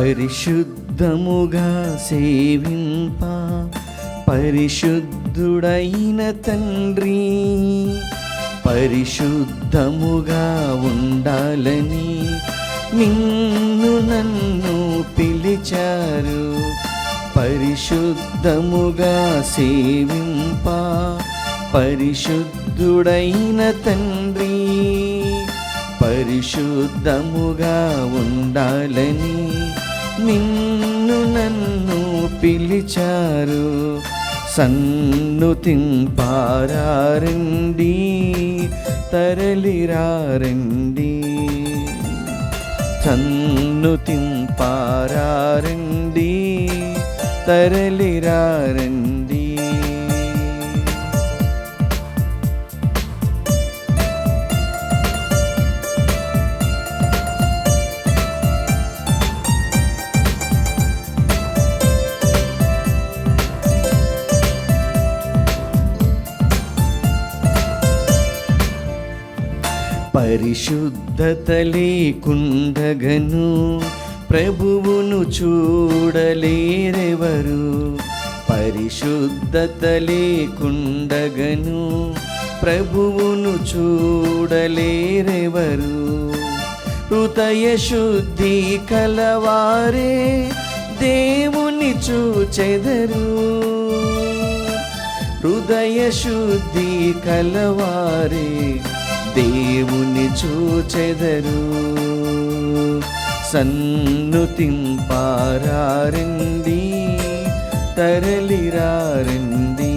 పరిశుద్ధముగా సేవింప పరిశుద్ధుడైన తండ్రి, పరిశుద్ధముగా ఉండాలని నిన్ను నన్ను పిలిచారు. పరిశుద్ధముగా సేవింప పరిశుద్ధుడైన తండ్రి, పరిశుద్ధముగా ఉండాలని నిన్ను నన్ను పిలిచారు. సన్నుతింపారండి, తరలిరారండి. సన్నుతింపారండి, తరలిరారండి. పరిశుద్ధత లేకుండగను ప్రభువును చూడలేరెవరు. పరిశుద్ధత లేకుండగను ప్రభువును చూడలేరెవరు. హృదయ శుద్ధి కలవారే దేవుని చూచెదరు. హృదయ శుద్ధి కలవారే దేవుని చూచెదరు. సన్నుతింపారండి, తరలిరారండి.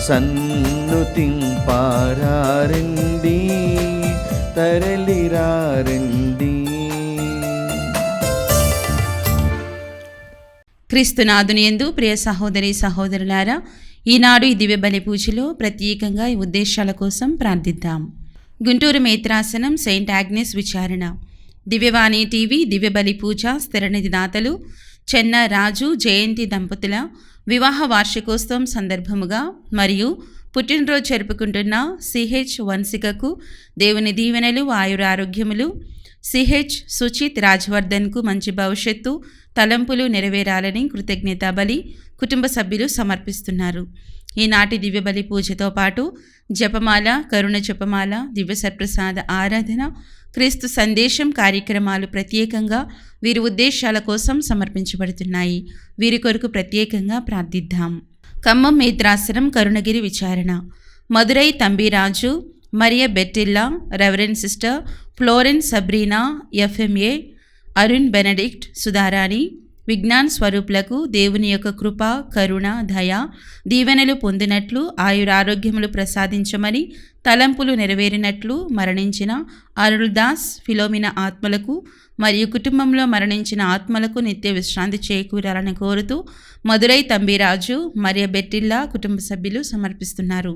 సన్నుతింపారండి, తరలిరారండి. క్రీస్తునాథుని యందు ప్రియ సహోదరి సహోదరులారా, ఈనాడు ఈ దివ్య బలి పూజలో ప్రత్యేకంగా ఈ ఉద్దేశాల కోసం ప్రార్థిద్దాం. గుంటూరు మేత్రాసనం సెయింట్ ఆగ్నెస్ విచారణ, దివ్యవాణి టీవీ దివ్య బలి పూజ స్థిరనిధి దాతలు చెన్న రాజు జయంతి దంపతుల వివాహ వార్షికోత్సవం సందర్భముగా మరియు పుట్టినరోజు జరుపుకుంటున్న సిహెచ్ వంశికకు దేవుని దీవెనలు ఆయురారోగ్యములు, సిహెచ్ సుచిత్ రాజవర్ధన్కు మంచి భవిష్యత్తు తలంపులు నెరవేరాలని కృతజ్ఞతా బలి కుటుంబ సభ్యులు సమర్పిస్తున్నారు. ఈనాటి దివ్య బలి పూజతో పాటు జపమాల, కరుణ జపమాల, దివ్య సత్ప్రసాద ఆరాధన, క్రీస్తు సందేశం కార్యక్రమాలు ప్రత్యేకంగా వీరి ఉద్దేశాల కోసం సమర్పించబడుతున్నాయి. వీరి కొరకు ప్రత్యేకంగా ప్రార్థిద్దాం. ఖమ్మం మేత్రాసనం కరుణగిరి విచారణ, మదురై తంబిరాజు, మరియ బెట్టిల్లా, reverend sister Florence Sabrina FMA, Arun Benedict, Sudharani Vignan స్వరూపులకు దేవుని యొక్క కృప, కరుణ, దయ, దీవెనలు పొందినట్లు ఆయురారోగ్యములు ప్రసాదించమని, తలంపులు నెరవేరినట్లు మరణించిన అరుల్దాస్ ఫిలోమిన ఆత్మలకు మరియు కుటుంబంలో మరణించిన ఆత్మలకు నిత్య విశ్రాంతి చేకూరాలని కోరుతూ మదురై తంబిరాజు, మరియ బెట్టిల్లా కుటుంబ సభ్యులు సమర్పిస్తున్నారు.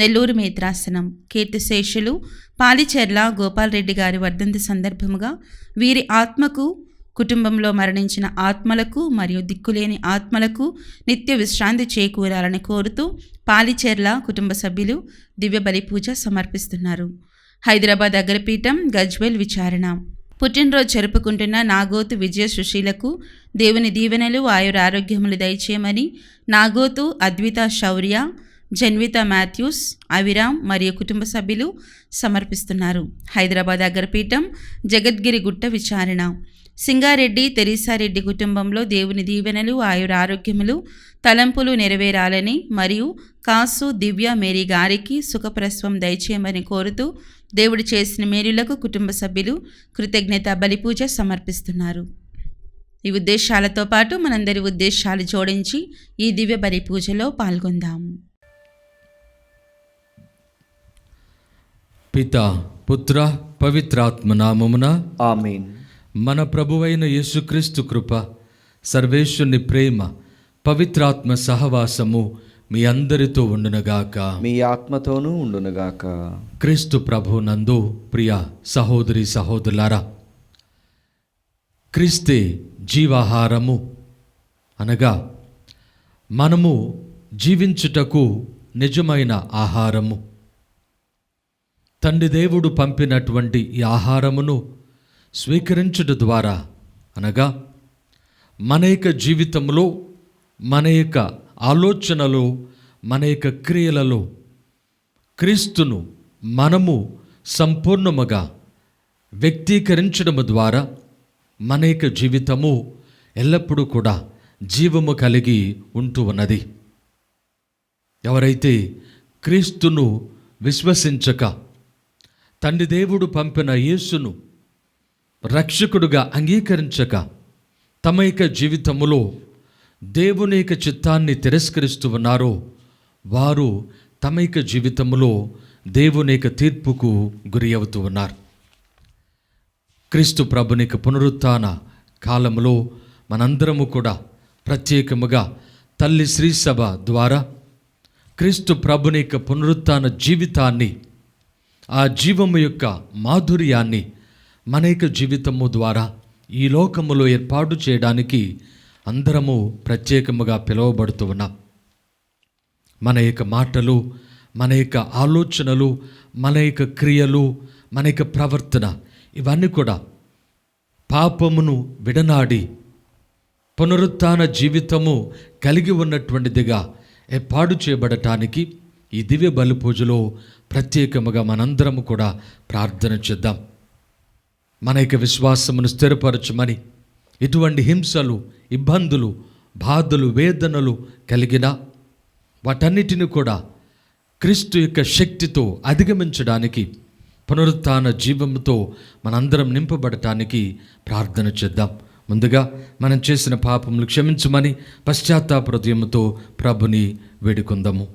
నెల్లూరు మేత్రాసనం కీర్తిశేషులు పాలిచెర్ల గోపాలరెడ్డి గారి వర్ధంతి సందర్భముగా వీరి ఆత్మకు, కుటుంబంలో మరణించిన ఆత్మలకు మరియు దిక్కులేని ఆత్మలకు నిత్య విశ్రాంతి చేకూరాలని కోరుతూ పాలిచెర్ల కుటుంబ సభ్యులు దివ్య బలి పూజ సమర్పిస్తున్నారు. హైదరాబాద్ అగ్రపీఠం గజ్వేల్ విచారణ, పుట్టినరోజు జరుపుకుంటున్న నాగోతు విజయ సుశీలకు దేవుని దీవెనలు ఆయురారోగ్యములు దయచేయమని నాగోతు అద్విత శౌర్య, జన్విత మాథ్యూస్, అవిరామ్ మరియు కుటుంబ సభ్యులు సమర్పిస్తున్నారు. హైదరాబాద్ అగ్రపీఠం జగద్గిరి గుట్ట విచారణ, సింగారెడ్డి తెరీసారెడ్డి కుటుంబంలో దేవుని దీవెనలు ఆయురారోగ్యములు తలంపులు నెరవేరాలని మరియు కాసు దివ్య మేరీ గారికి సుఖప్రసవం దయచేయమని కోరుతూ దేవుడు చేసిన మేలులకు కుటుంబ సభ్యులు కృతజ్ఞత బలిపూజ సమర్పిస్తున్నారు. ఈ ఉద్దేశాలతో పాటు మనందరి ఉద్దేశాలు జోడించి ఈ దివ్య బలి పూజలో పాల్గొందాం. పిత పుత్ర పవిత్రాత్మ నామమున ఆమేన్. మన ప్రభువైన యేసుక్రీస్తు కృప, సర్వేశ్వరుని ప్రేమ, పవిత్రాత్మ సహవాసము మీ అందరితో ఉండునుగాక. మీ ఆత్మతోనూ ఉండునుగాక. క్రీస్తు ప్రభు నందు ప్రియ సహోదరి సహోదరులారా, క్రీస్తే జీవాహారము అనగా మనము జీవించుటకు నిజమైన ఆహారము. తండ్రి దేవుడు పంపినటువంటి ఈ ఆహారమును స్వీకరించుట ద్వారా అనగా మన యొక్క జీవితంలో, మన యొక్క ఆలోచనలో, మన యొక్క క్రియలలో క్రీస్తును మనము సంపూర్ణముగా వ్యక్తీకరించడం ద్వారా మన యొక్క జీవితము ఎల్లప్పుడూ కూడా జీవము కలిగి ఉంటూ ఉన్నది. ఎవరైతే క్రీస్తును విశ్వసించక తండ్రి దేవుడు పంపిన యేసును రక్షకుడుగా అంగీకరించక తమ యొక్క జీవితములో దేవుని యొక్క చిత్తాన్ని తిరస్కరిస్తూ ఉన్నారో వారు తమ యొక్క జీవితంలో దేవుని యొక్క తీర్పుకు గురి అవుతూ ఉన్నారు. క్రీస్తు ప్రభుని యొక్క పునరుత్థాన కాలంలో మనందరము కూడా ప్రత్యేకముగా తల్లి శ్రీసభ ద్వారా క్రీస్తు ప్రభుని యొక్క పునరుత్థాన జీవితాన్ని, ఆ జీవము యొక్క మాధుర్యాన్ని మన యొక్క జీవితము ద్వారా ఈ లోకములో ఏర్పాటు చేయడానికి అందరము ప్రత్యేకముగా పిలువబడుతూ ఉన్నాం. మన యొక్క మాటలు, మన యొక్క ఆలోచనలు, మన యొక్క క్రియలు, మన యొక్క ప్రవర్తన ఇవన్నీ కూడా పాపమును విడనాడి పునరుత్థాన జీవితము కలిగి ఉన్నటువంటిదిగా ఏర్పాటు చేయబడటానికి ఈ దివ్య బలి పూజలో ప్రత్యేకముగా మనందరము కూడా ప్రార్థన చేద్దాం. మన యొక్క విశ్వాసమును స్థిరపరచమని, ఇటువంటి హింసలు, ఇబ్బందులు, బాధలు, వేదనలు కలిగిన వాటన్నిటిని కూడా క్రీస్తు యొక్క శక్తితో అధిగమించడానికి, పునరుత్థాన జీవంతో మనందరం నింపబడటానికి ప్రార్థన చేద్దాం. ముందుగా మనం చేసిన పాపములు క్షమించమని పశ్చాత్తాప హృదయముతో ప్రభుని వేడుకుందాము.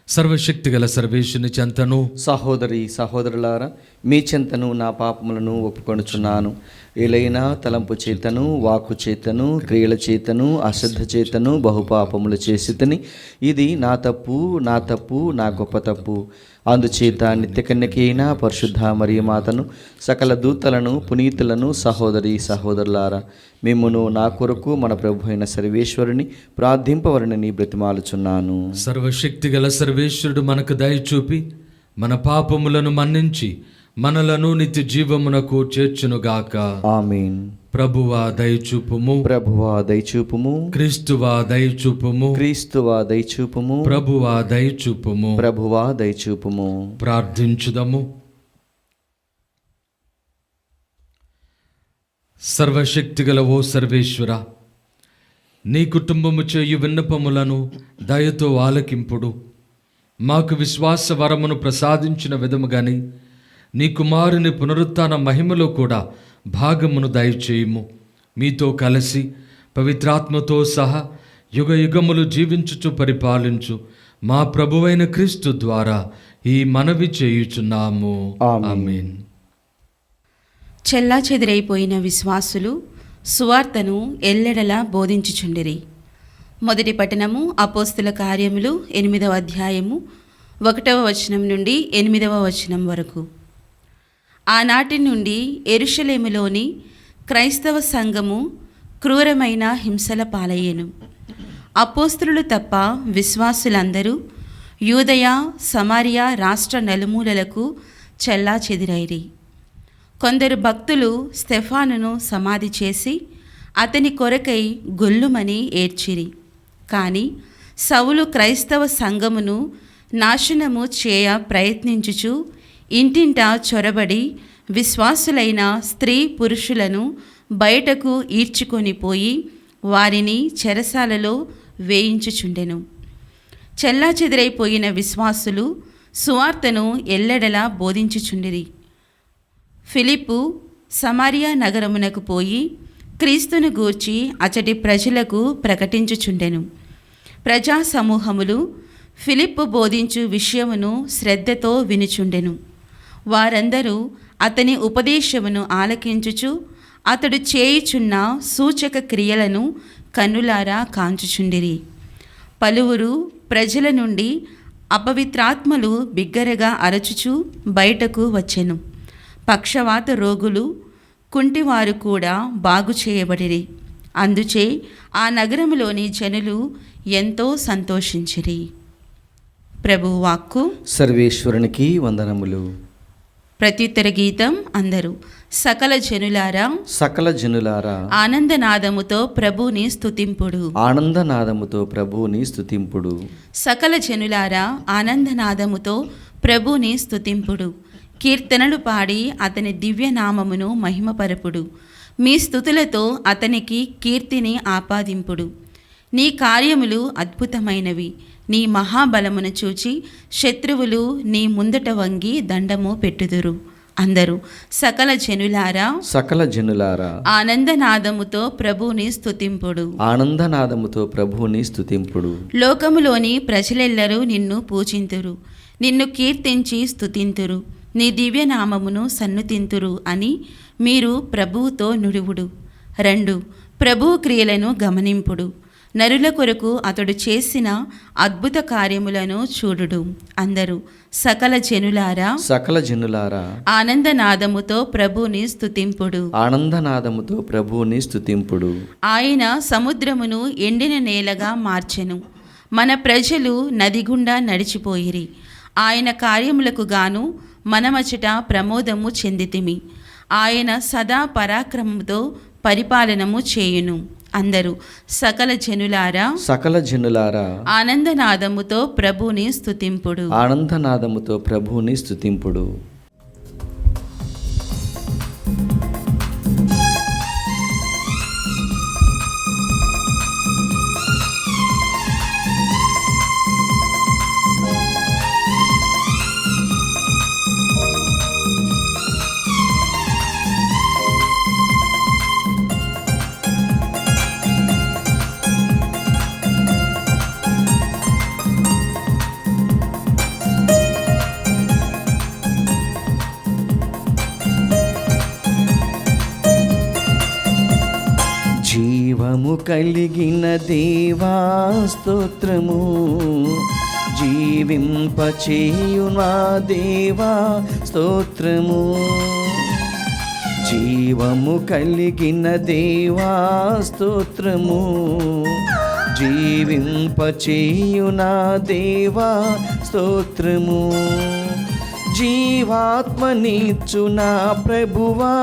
సర్వశక్తి గల సర్వేశ్వరుని చెంతను, సహోదరి సహోదరులారా, మీ చెంతను నా పాపములను ఒప్పుకొనుచున్నాను. ఏలైనా తలంపు చేతను, వాక్కు చేతను, క్రియల చేతను, అశ్రద్ధ చేతను బహుపాపములు చేసితని. ఇది నా తప్పు, నా గొప్ప తప్పు. అందుచేత నిత్య కన్యకైన పరిశుద్ధ మరియ మాతను, సకల దూతలను, పునీతులను, సహోదరి సహోదరులారా, మిమ్మును నా కొరకు మన ప్రభు అయిన సర్వేశ్వరుని ప్రార్థింపవలనని బ్రతిమాలుచున్నాను. సర్వశక్తి గల సర్వేశ్వరుడు మనకు దయ చూపి మన పాపములను మన్నించి మనలను నిత్య జీవమునకు చేర్చునుగాక. ఆమేన్. ప్రభువా దయచూపుము, ప్రభువా దయచూపుము, క్రీస్తువా దయచూపుము, క్రీస్తువా దయచూపుము, ప్రభువా దయచూపుము, ప్రభువా దయచూపుము. ప్రార్థించుదము. సర్వశక్తిగల ఓ సర్వేశ్వర, నీ కుటుంబము చేయు విన్నపములను దయతో ఆలకింపుడు. మాకు విశ్వాస వరమును ప్రసాదించిన విధముగాని నీ కుమారుని పునరుత్థాన మహిమలో కూడా భాగమును దయచేయుము. మీతో కలిసి పవిత్రాత్మతో సహా యుగ యుగములు జీవించుచు పరిపాలించు మా ప్రభువైన క్రీస్తు ద్వారా ఈ మనవి చేయుచున్నాము. ఆమేన్. చెల్లా చెదిరైపోయిన విశ్వాసులు సువార్తను ఎల్లెడలా బోధించుచుండిరి. మొదటి పట్టణము అపోస్తుల కార్యములు 8వ అధ్యాయము 1వ వచనం నుండి 8వ వచనం వరకు. ఆనాటి నుండి యెరూషలేములోని క్రైస్తవ సంఘము క్రూరమైన హింసల పాలయ్యెను. అపోస్తలులు తప్ప విశ్వాసులందరూ యూదయ, సమరియా రాష్ట్ర నలుమూలలకు చెల్లా చెదిరైరి. కొందరు భక్తులు స్తెఫానును సమాధి చేసి అతని కొరకై గొల్లుమని ఏడ్చిరి. కానీ సౌలు క్రైస్తవ సంఘమును నాశనము చేయ ప్రయత్నించుచు ఇంటింటా చొరబడి విశ్వాసులైన స్త్రీ పురుషులను బయటకు ఈడ్చుకొని పోయి వారిని చెరసాలలో వేయించుచుండెను. చెల్లాచెదరైపోయిన విశ్వాసులు సువార్తను ఎల్లెడలా బోధించుచుండిరి. ఫిలిప్పు సమరియా నగరమునకు పోయి క్రీస్తును గూర్చి అచటి ప్రజలకు ప్రకటించుచుండెను. ప్రజా సమూహములు ఫిలిప్పు బోధించు విషయమును శ్రద్ధతో వినుచుండెను. వారందరూ అతని ఉపదేశమును ఆలకించుచు అతడు చేయుచున్న సూచక క్రియలను కన్నులారా కాంచుచుండిరి. పలువురు ప్రజల నుండి అపవిత్రాత్మలు బిగ్గరగా అరచుచు బయటకు వచ్చెను. పక్షవాత రోగులు, కుంటివారు కూడా బాగు చేయబడిరి. అందుచే ఆ నగరములోని జనులు ఎంతో సంతోషించిరి. ప్రభువు వాక్కు. సర్వేశ్వరునికి వందనములు. ప్రత్యుత్తర గీతం అందరూ. సకల జనులారా సకల జనులారా ఆనందనాదముతో ప్రభుని స్తుతింపుడు. ఆనందనాదముతో ప్రభువుని స్తుతింపుడు. సకల జనులారా ఆనందనాదముతో ప్రభుని స్తుతింపుడు. కీర్తనలు పాడి అతని దివ్యనామమును మహిమపరపుడు. మీ స్తుతులతో అతనికి కీర్తిని ఆపాదింపుడు. నీ కార్యములు అద్భుతమైనవి. నీ మహాబలమును చూచి శత్రువులు నీ ముందట వంగి దండము పెట్టుదురు. అందరూ సకల జనులారా సకల జనులారా ఆనందనాదముతో ప్రభుని స్తుతింపుడు. ఆనందనాదముతో ప్రభువుని స్తుతింపుడు. లోకములోని ప్రజలెల్లరూ నిన్ను పూజింతురు, నిన్ను కీర్తించి స్తుతింతురు, నీ దివ్యనామమును సన్నుతింతురు అని మీరు ప్రభువుతో నుడివుడు. 2 ప్రభువు క్రియలను గమనింపుడు. నరుల కొరకు అతడు చేసిన అద్భుత కార్యములను చూడుడు. అందరూ సకల జనులారా సకల జనులారా ఆనందనాదముతో ప్రభుని స్తుతింపుడు. ఆనందనాదముతో ప్రభువుని స్తుతింపుడు. ఆయన సముద్రమును ఎండిన నేలగా మార్చెను. మన ప్రజలు నది గుండా నడిచిపోయిరి. ఆయన కార్యములకు గాను మనమచట ప్రమోదము చెందితిమి. ఆయన సదా పరాక్రమముతో పరిపాలనము చేయును. అందరూ సకల జనులారా సకల జనులారా ఆనందనాదముతో ప్రభుని స్తుతింపుడు. ఆనందనాదముతో ప్రభువుని స్తుతింపుడు. జీవము కలిగిన దేవా స్తోత్రము, జీవింపచేయు నా దేవా స్తోత్రము. జీవము కలిగిన దేవా స్తోత్రము, జీవింపచేయు నా దేవా స్తోత్రము. జీవాత్మనిచ్చు నా ప్రభువా,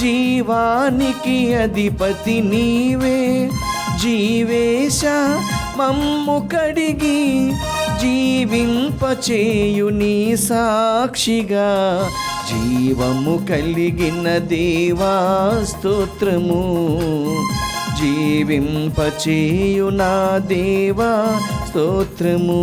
జీవానికి అధిపతి నీవే. జీవేశ మమ్ము కడిగి జీవింపచేయు నీ సాక్షిగా. జీవము కలిగిన దేవా స్తోత్రము, జీవింపచేయు నా దేవా స్తోత్రము.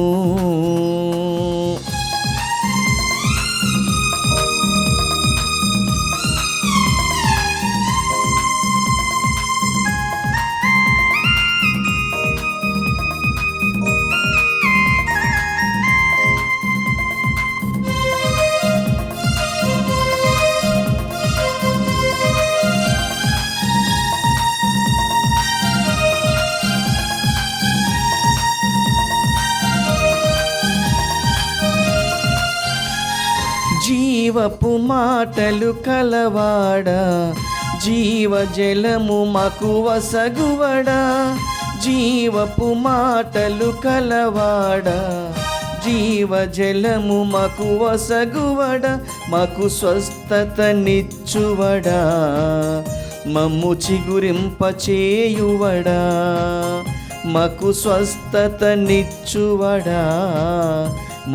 జీవపు మాటలు కలవాడా, జీవజలము మాకు వసగువడా. జీవపు మాటలు కలవాడా, జీవజలము మాకు వసగువడా. మాకు స్వస్థతనిచ్చువడా, మమ్ము చిగురింపచేయువడా. మాకు స్వస్థతనిచ్చువడా,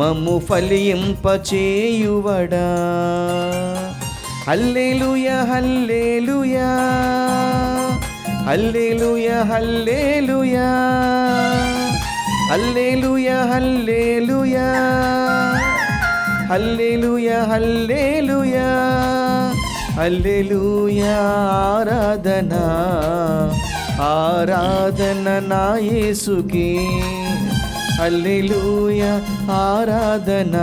మమ్ము ఫలింపచేయువడా. హల్లెలూయా హల్లెలూయా హల్లెలూయా హల్లెలూయా హల్లెలూయా హల్లెలూయా హల్లెలూయా హల్లెలూయా హల్లెలూయా. ఆరాధన ఆరాధన నా యేసుకే. హల్లెలూయా ఆరాధన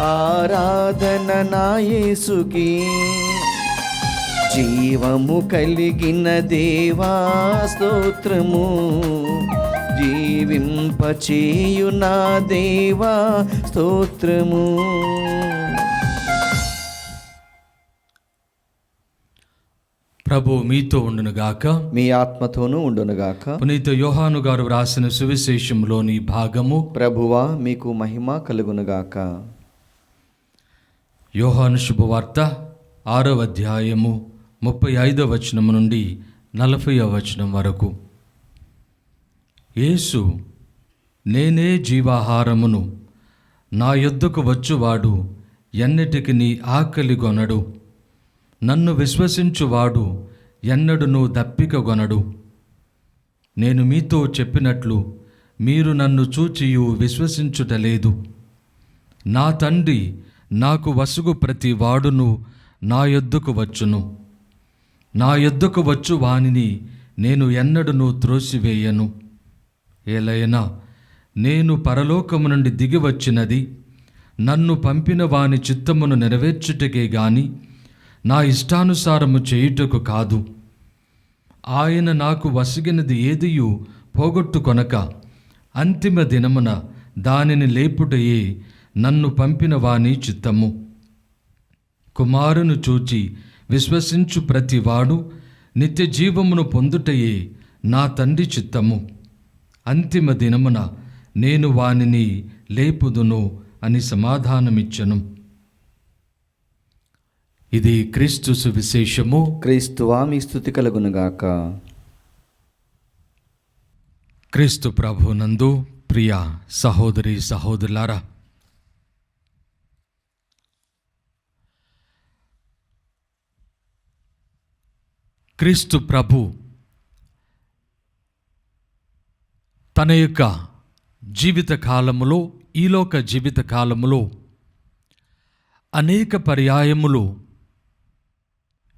ఆరాధన నా యేసుకే. జీవము కలిగిన దేవా స్తోత్రము, జీవింపచేయు నా దేవా స్తోత్రము. ప్రభు మీతో ఉండునుగాక, మీ ఆత్మతోనూ ఉండునుగాక. పునీత యోహాను గారు వ్రాసిన సువిశేషంలోని భాగము. ప్రభువా మీకు మహిమ కలుగునుగాక. యోహాను శుభవార్త 6వ అధ్యాయము 35వ వచనం నుండి 40వ వచనం వరకు. యేసు, నేనే జీవాహారమును, నా యొద్దకు వచ్చువాడు ఎన్నటికి నీ ఆకలి గొనడు, నన్ను విశ్వసించువాడు ఎన్నడును దప్పిక గొనడు. నేను మీతో చెప్పినట్లు మీరు నన్ను చూచియు విశ్వసించుటలేదు. నా తండ్రి నాకు వసుగు ప్రతి వాడును నా యొద్దకు వచ్చును, నా యొద్దకు వచ్చు వానిని నేను ఎన్నడును త్రోసివేయను. ఏలైనా నేను పరలోకము నుండి దిగి వచ్చినది నన్ను పంపిన వాని చిత్తమును నెరవేర్చుటకే గాని నా ఇష్టానుసారము చేయుటకు కాదు. ఆయన నాకు వసిగినది ఏదియు పోగొట్టుకొనక అంతిమ దినమున దానిని లేపుటయే నన్ను పంపిన వాని చిత్తము. కుమారును చూచి విశ్వసించు ప్రతివాడు నిత్య జీవమును పొందుటయే నా తండ్రి చిత్తము. అంతిమ దినమున నేను వానిని లేపుదును అని సమాధానమిచ్చెను. ఇది క్రీస్తు సువిశేషము. క్రీస్తువా మీ స్తుతి కలుగునుగాక. క్రీస్తు ప్రభునందు ప్రియ సహోదరి సహోదరులారా, క్రీస్తు ప్రభు తన యొక్క జీవిత కాలములో, ఈలోక జీవిత కాలములో అనేక పర్యాయములు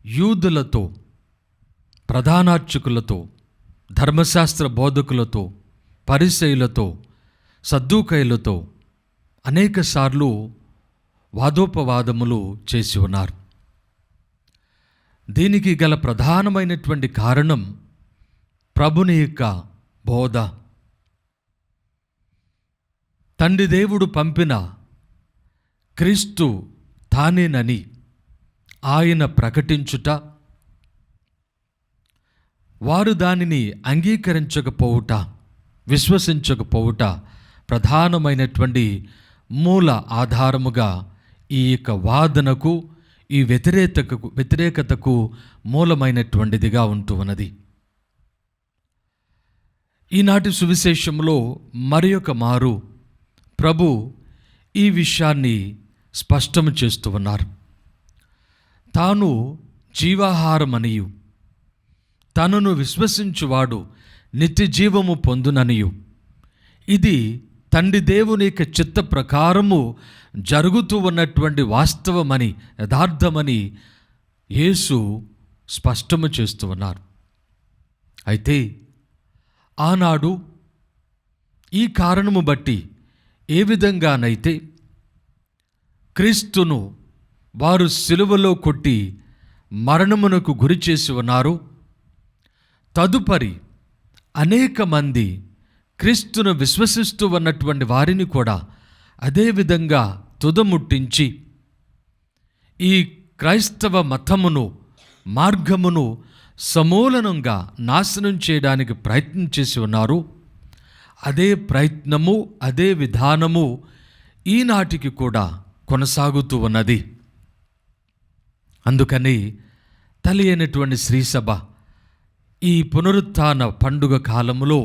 యూదులతో, ప్రధానార్చకులతో, ధర్మశాస్త్ర బోధకులతో, పరిసయ్యులతో, సద్దూకయ్యులతో అనేకసార్లు వాదోపవాదములు చేసి ఉన్నారు. దీనికి గల ప్రధానమైనటువంటి కారణం ప్రభుని యొక్క బోధ. తండ్రి దేవుడు పంపిన క్రీస్తు తానేనని ఆయన ప్రకటించుట, వారు దానిని అంగీకరించకపోవుట, విశ్వసించకపోవుట ప్రధానమైనటువంటి మూల ఆధారముగా ఈ యొక్క వాదనకు, ఈ వ్యతిరేకతకు మూలమైనటువంటిదిగా ఉంటూ ఉన్నది. ఈనాటి సువిశేషంలో మరి ఒక మారు ప్రభు ఈ విషయాన్ని స్పష్టము చేస్తూ ఉన్నారు. తాను జీవాహారమనియు, తనను విశ్వసించువాడు నిత్య జీవము పొందుననియు, ఇది తండ్రి దేవుని యొక్క చిత్త ప్రకారము జరుగుతూ ఉన్నటువంటి వాస్తవమని, యథార్థమని యేసు స్పష్టము చేస్తూ ఉన్నారు. అయితే ఆనాడు ఈ కారణము బట్టి ఏ విధంగానైతే క్రీస్తును వారు సిలువలో కొట్టి మరణమునకు గురి చేసి ఉన్నారు, తదుపరి అనేక మంది క్రీస్తును విశ్వసిస్తూ ఉన్నటువంటి వారిని కూడా అదేవిధంగా తుదముట్టించి ఈ క్రైస్తవ మతమును, మార్గమును సమూలనంగా నాశనం చేయడానికి ప్రయత్నం చేసి ఉన్నారు. అదే ప్రయత్నము, అదే విధానము ఈనాటికి కూడా కొనసాగుతూ ఉన్నది. అందుకని తల్లి అయినటువంటి శ్రీసభ ఈ పునరుత్థాన పండుగ కాలములో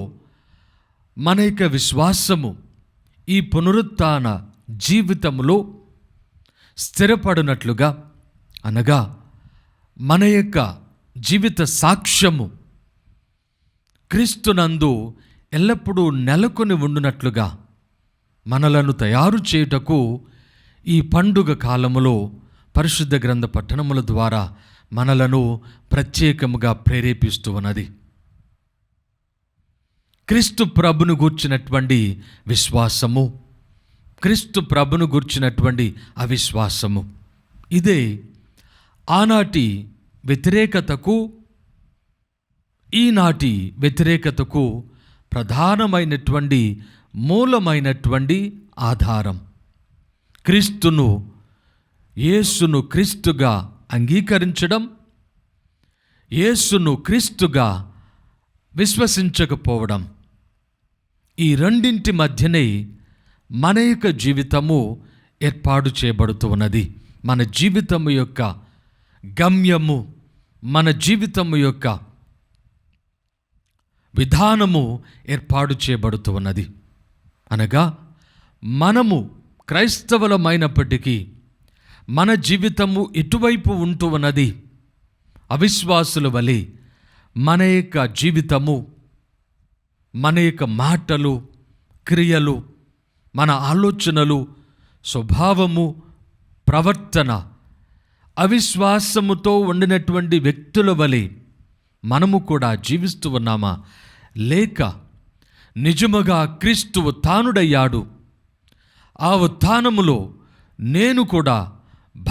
మన యొక్క విశ్వాసము ఈ పునరుత్థాన జీవితములో స్థిరపడినట్లుగా, అనగా మన యొక్క జీవిత సాక్ష్యము క్రీస్తునందు ఎల్లప్పుడూ నెలకొని ఉండునట్లుగా మనలను తయారు చేయుటకు ఈ పండుగ కాలములో పరిశుద్ధ గ్రంథ పఠనముల ద్వారా మనలను ప్రత్యేకముగా ప్రేరేపిస్తూ ఉన్నది. క్రీస్తు ప్రభును గూర్చినటువంటి విశ్వాసము, క్రీస్తు ప్రభును గూర్చినటువంటి అవిశ్వాసము, ఇదే ఆనాటి వ్యతిరేకతకు, ఈనాటి వ్యతిరేకతకు ప్రధానమైనటువంటి మూలమైనటువంటి ఆధారం. క్రీస్తును, యేసును క్రీస్తుగా అంగీకరించడం, యేసును క్రీస్తుగా విశ్వసించకపోవడం, ఈ రెండింటి మధ్యనే మన యొక్క జీవితము ఏర్పాటు చేయబడుతూ ఉన్నది. మన జీవితము యొక్క గమ్యము, మన జీవితము యొక్క విధానము ఏర్పాటు చేయబడుతూ ఉన్నది. అనగా మనము క్రైస్తవులమైనప్పటికీ మన జీవితము ఇటువైపు ఉంటూ ఉన్నది. అవిశ్వాసుల వలె మన యొక్క జీవితము, మన యొక్క మాటలు, క్రియలు, మన ఆలోచనలు, స్వభావము, ప్రవర్తన అవిశ్వాసముతో ఉండినటువంటి వ్యక్తుల వలె మనము కూడా జీవిస్తూ ఉన్నామా? లేక నిజముగా క్రీస్తు ఉత్థానుడయ్యాడు, ఆ ఉత్థానములో నేను కూడా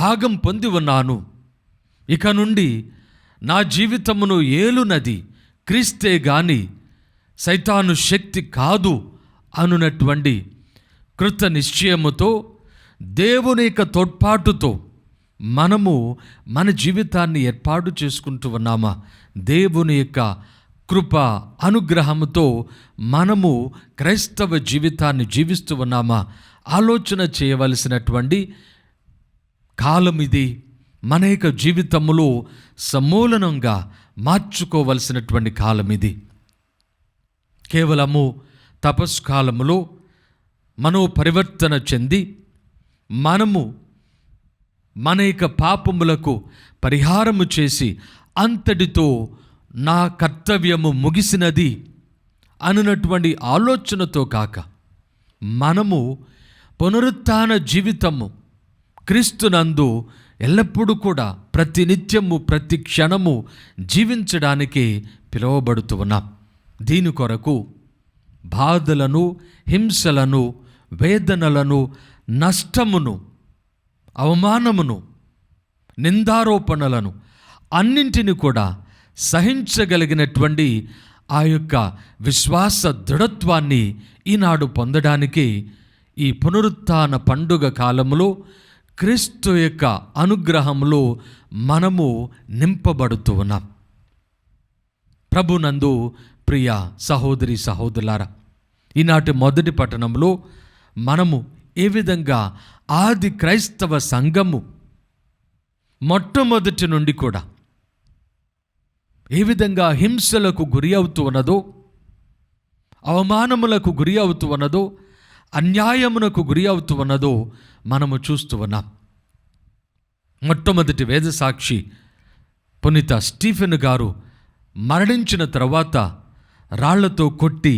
భాగం పొంది ఉన్నాను, ఇక నుండి నా జీవితమును ఏలునది క్రీస్తే గాని సైతాను శక్తి కాదు అనునటువంటి కృత నిశ్చయముతో, దేవుని యొక్క తోడ్పాటుతో మనము మన జీవితాన్ని ఏర్పాటు చేసుకుంటూ ఉన్నామా? దేవుని యొక్క కృప అనుగ్రహముతో మనము క్రైస్తవ జీవితాన్ని జీవిస్తూ ఉన్నామా? ఆలోచన చేయవలసినటువంటి కాలం ఇది. మన యొక్క జీవితములో సమూలనంగా మార్చుకోవలసినటువంటి కాలం ఇది. కేవలము తపస్కాలములో మనోపరివర్తన చెంది మనము మన యొక్క పాపములకు పరిహారము చేసి అంతటితో నా కర్తవ్యము ముగిసినది అనునటువంటి ఆలోచనతో కాక, మనము పునరుత్థాన జీవితము క్రీస్తునందు ఎల్లప్పుడూ కూడా ప్రతినిత్యము ప్రతి క్షణము జీవించడానికి పిలువబడుతూ ఉన్నాం. దీని కొరకు బాధలను, హింసలను, వేదనలను, నష్టమును, అవమానమును, నిందారోపణలను అన్నింటిని కూడా సహించగలిగినటువంటి ఆ యొక్క విశ్వాస దృఢత్వాన్ని ఈనాడు పొందడానికి ఈ పునరుత్థాన పండుగ కాలములో క్రీస్తు యొక్క అనుగ్రహములో మనము నింపబడుతూ ఉన్నాం. ప్రభునందు ప్రియ సహోదరి సహోదరులారా, ఈనాటి మొదటి పట్టణంలో మనము ఏ విధంగా ఆది క్రైస్తవ సంఘము మొట్టమొదటి నుండి కూడా ఏ విధంగా హింసలకు గురి అవుతూ ఉన్నదో, అవమానములకు గురి అవుతూ ఉన్నదో, అన్యాయమునకు గురి అవుతూ ఉన్నదో మనము చూస్తూ ఉన్నాం. మొట్టమొదటి వేదసాక్షి పునీత స్టీఫెన్ గారు మరణించిన తర్వాత, రాళ్లతో కొట్టి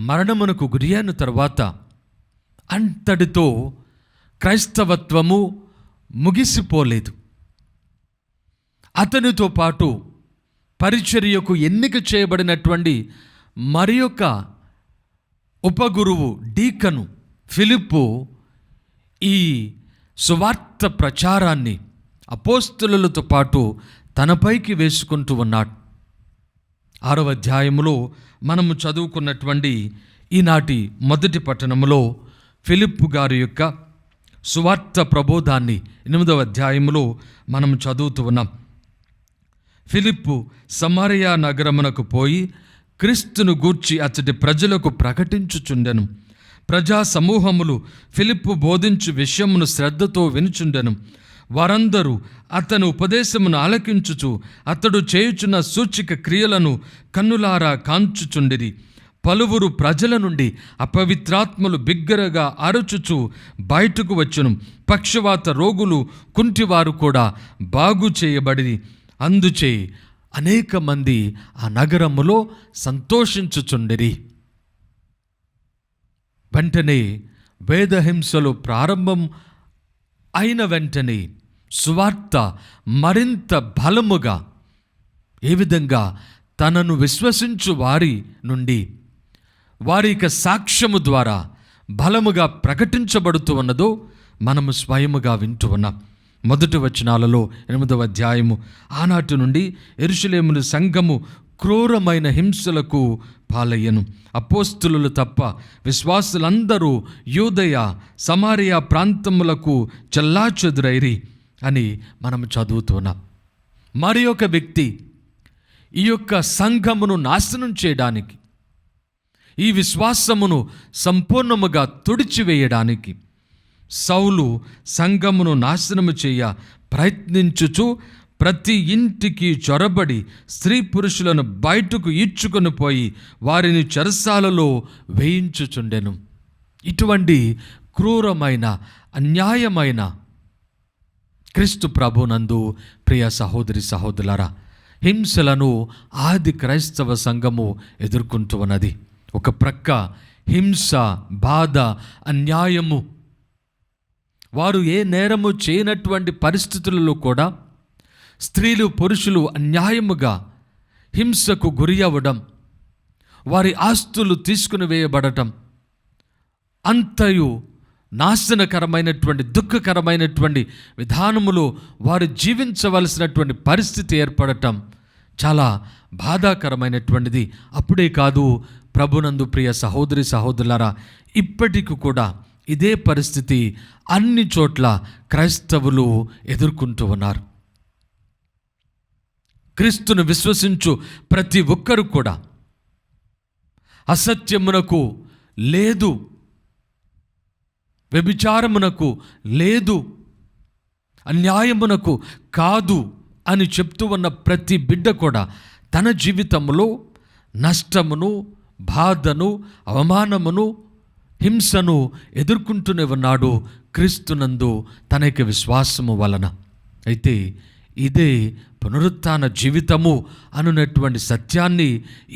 మరణమునకు గురి అయిన తర్వాత అంతటితో క్రైస్తవత్వము ముగిసిపోలేదు. అతనితో పాటు పరిచర్యకు ఎన్నిక చేయబడినటువంటి మరి యొక్క ఉపగురువు డీకను ఫిలిప్పు ఈ సువార్త ప్రచారాన్ని అపోస్తలులతో పాటు తనపైకి వేసుకుంటూ ఉన్నాడు. 6వ అధ్యాయములో మనము చదువుకున్నటువంటి ఈనాటి మొదటి పట్టణములో ఫిలిప్పు గారి యొక్క సువార్త ప్రబోధాన్ని 8వ అధ్యాయములో మనం చదువుతూ ఉన్నాం. ఫిలిప్పు సమరయ నగరమునకు పోయి క్రీస్తును గూర్చి అతడి ప్రజలకు ప్రకటించుచుండెను. ప్రజా సమూహములు ఫిలిప్పు బోధించు విషయమును శ్రద్ధతో వినుచుండెను. వారందరూ అతని ఉపదేశమును ఆలకించుచు అతడు చేయుచున్న సూచిక క్రియలను కన్నులారా కాంచుచుండిరి. పలువురు ప్రజల నుండి అపవిత్రాత్మలు బిగ్గరగా అరుచుచు బయటకు వచ్చును. పక్షవాత రోగులు, కుంటివారు కూడా బాగు చేయబడి అందుచే అనేక మంది ఆ నగరములో సంతోషించుచుండిరి. వెంటనే వేదహింసలు ప్రారంభం అయిన వెంటనే సువార్త మరింత బలముగా ఏ విధంగా తనను విశ్వసించు వారి నుండి వారి యొక్క సాక్ష్యము ద్వారా బలముగా ప్రకటించబడుతూ ఉన్నదో మనము స్వయముగా వింటూ ఉన్నాం. మొదటి వచనాలలో 8వ అధ్యాయము, ఆనాటి నుండి యెరూషలేమును సంఘము క్రూరమైన హింసలకు పాలయ్యను. అపోస్తులు తప్ప విశ్వాసులందరూ యూదయ సమారియా ప్రాంతములకు చెల్లాచెదురైరి అని మనం చదువుతున్నాం. మరి ఒక వ్యక్తి ఈ యొక్క సంఘమును నాశనం చేయడానికి, ఈ విశ్వాసమును సంపూర్ణముగా తుడిచివేయడానికి సౌలు సంఘమును నాశనము చేయ ప్రయత్నించుచు ప్రతి ఇంటికి చొరబడి స్త్రీ పురుషులను బయటకు ఈడ్చుకొని పోయి వారిని చెరసాలలో వేయించుచుండెను. ఇటువంటి క్రూరమైన అన్యాయమైన క్రీస్తు ప్రభునందు ప్రియ సహోదరి సహోదరులారా, హింసలను ఆది క్రైస్తవ సంఘము ఎదుర్కొంటూ ఉన్నది. ఒక ప్రక్క హింస, బాధ, అన్యాయము. వారు ఏ నేరము చేయనటువంటి పరిస్థితులలో కూడా స్త్రీలు పురుషులు అన్యాయముగా హింసకు గురి అవ్వడం, వారి ఆస్తులు తీసుకుని వేయబడటం, అంతయు నాశనకరమైనటువంటి దుఃఖకరమైనటువంటి విధానములో వారు జీవించవలసినటువంటి పరిస్థితి ఏర్పడటం చాలా బాధాకరమైనటువంటిది. అప్పుడే కాదు ప్రభునందు ప్రియ సహోదరి సహోదరులారా, ఇప్పటికి కూడా ఇదే పరిస్థితి అన్ని చోట్ల క్రైస్తవులు ఎదుర్కొంటూ ఉన్నారు. క్రీస్తును విశ్వసించు ప్రతి ఒక్కరు కూడా అసత్యమునకు లేదు, వ్యభిచారమునకు లేదు, అన్యాయమునకు కాదు అని చెప్తూ ఉన్న ప్రతి బిడ్డ కూడా తన జీవితంలో నష్టమును, బాధను, అవమానమును, హింసను ఎదుర్కొంటూనే ఉన్నాడు క్రీస్తునందు తన యొక్క విశ్వాసము వలన. అయితే ఇదే పునరుత్థాన జీవితము అనున్నటువంటి సత్యాన్ని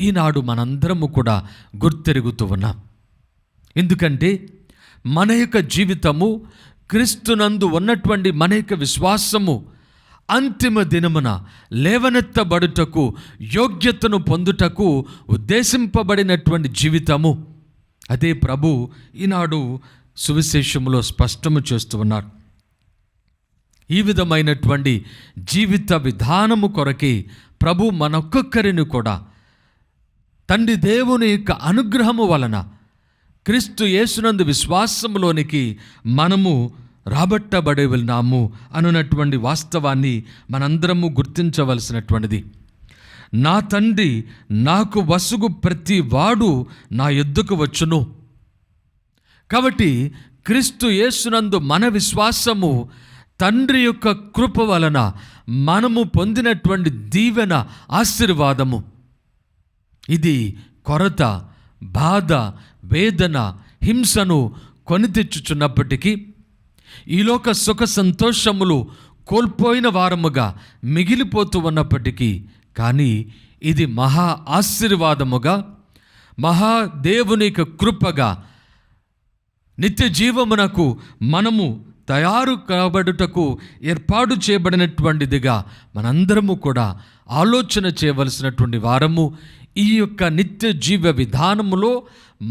ఈనాడు మనందరము కూడా గుర్తెరుగుతూ ఉన్నాం. ఎందుకంటే మన యొక్క జీవితము, క్రీస్తునందు ఉన్నటువంటి మన యొక్క విశ్వాసము అంతిమ దినమున లేవనెత్తబడుటకు, యోగ్యతను పొందుటకు ఉద్దేశింపబడినటువంటి జీవితము. అదే ప్రభు ఈనాడు సువిశేషములో స్పష్టము చేస్తూ ఉన్నారు. ఈ విధమైనటువంటి జీవిత విధానము కొరకే ప్రభు మనొక్కొక్కరిని కూడా తండ్రి దేవుని యొక్క అనుగ్రహము వలన క్రీస్తు యేసునందు విశ్వాసములోనికి మనము రాబట్టబడి ఉన్నాము అనున్నటువంటి వాస్తవాన్ని మనందరము గుర్తించవలసినటువంటిది. నా తండ్రి నాకు వసుగు ప్రతి వాడు నా యొద్దకు వచ్చును. కాబట్టి క్రీస్తు యేసునందు మన విశ్వాసము తండ్రి యొక్క కృప వలన మనము పొందినటువంటి దీవెన, ఆశీర్వాదము. ఇది కొరత, బాధ, వేదన, హింసను కొని తెచ్చుచున్నప్పటికీ, ఈలోక సుఖ సంతోషములు కోల్పోయిన వారముగా మిగిలిపోతూ ఉన్నప్పటికీ, కానీ ఇది మహా ఆశీర్వాదముగా, మహాదేవుని యొక్క కృపగా, నిత్య జీవమునకు మనము తయారు కాబడుటకు ఏర్పాటు చేయబడినటువంటిదిగా మనందరము కూడా ఆలోచన చేయవలసినటువంటి వారము. ఈ యొక్క నిత్య జీవ విధానములో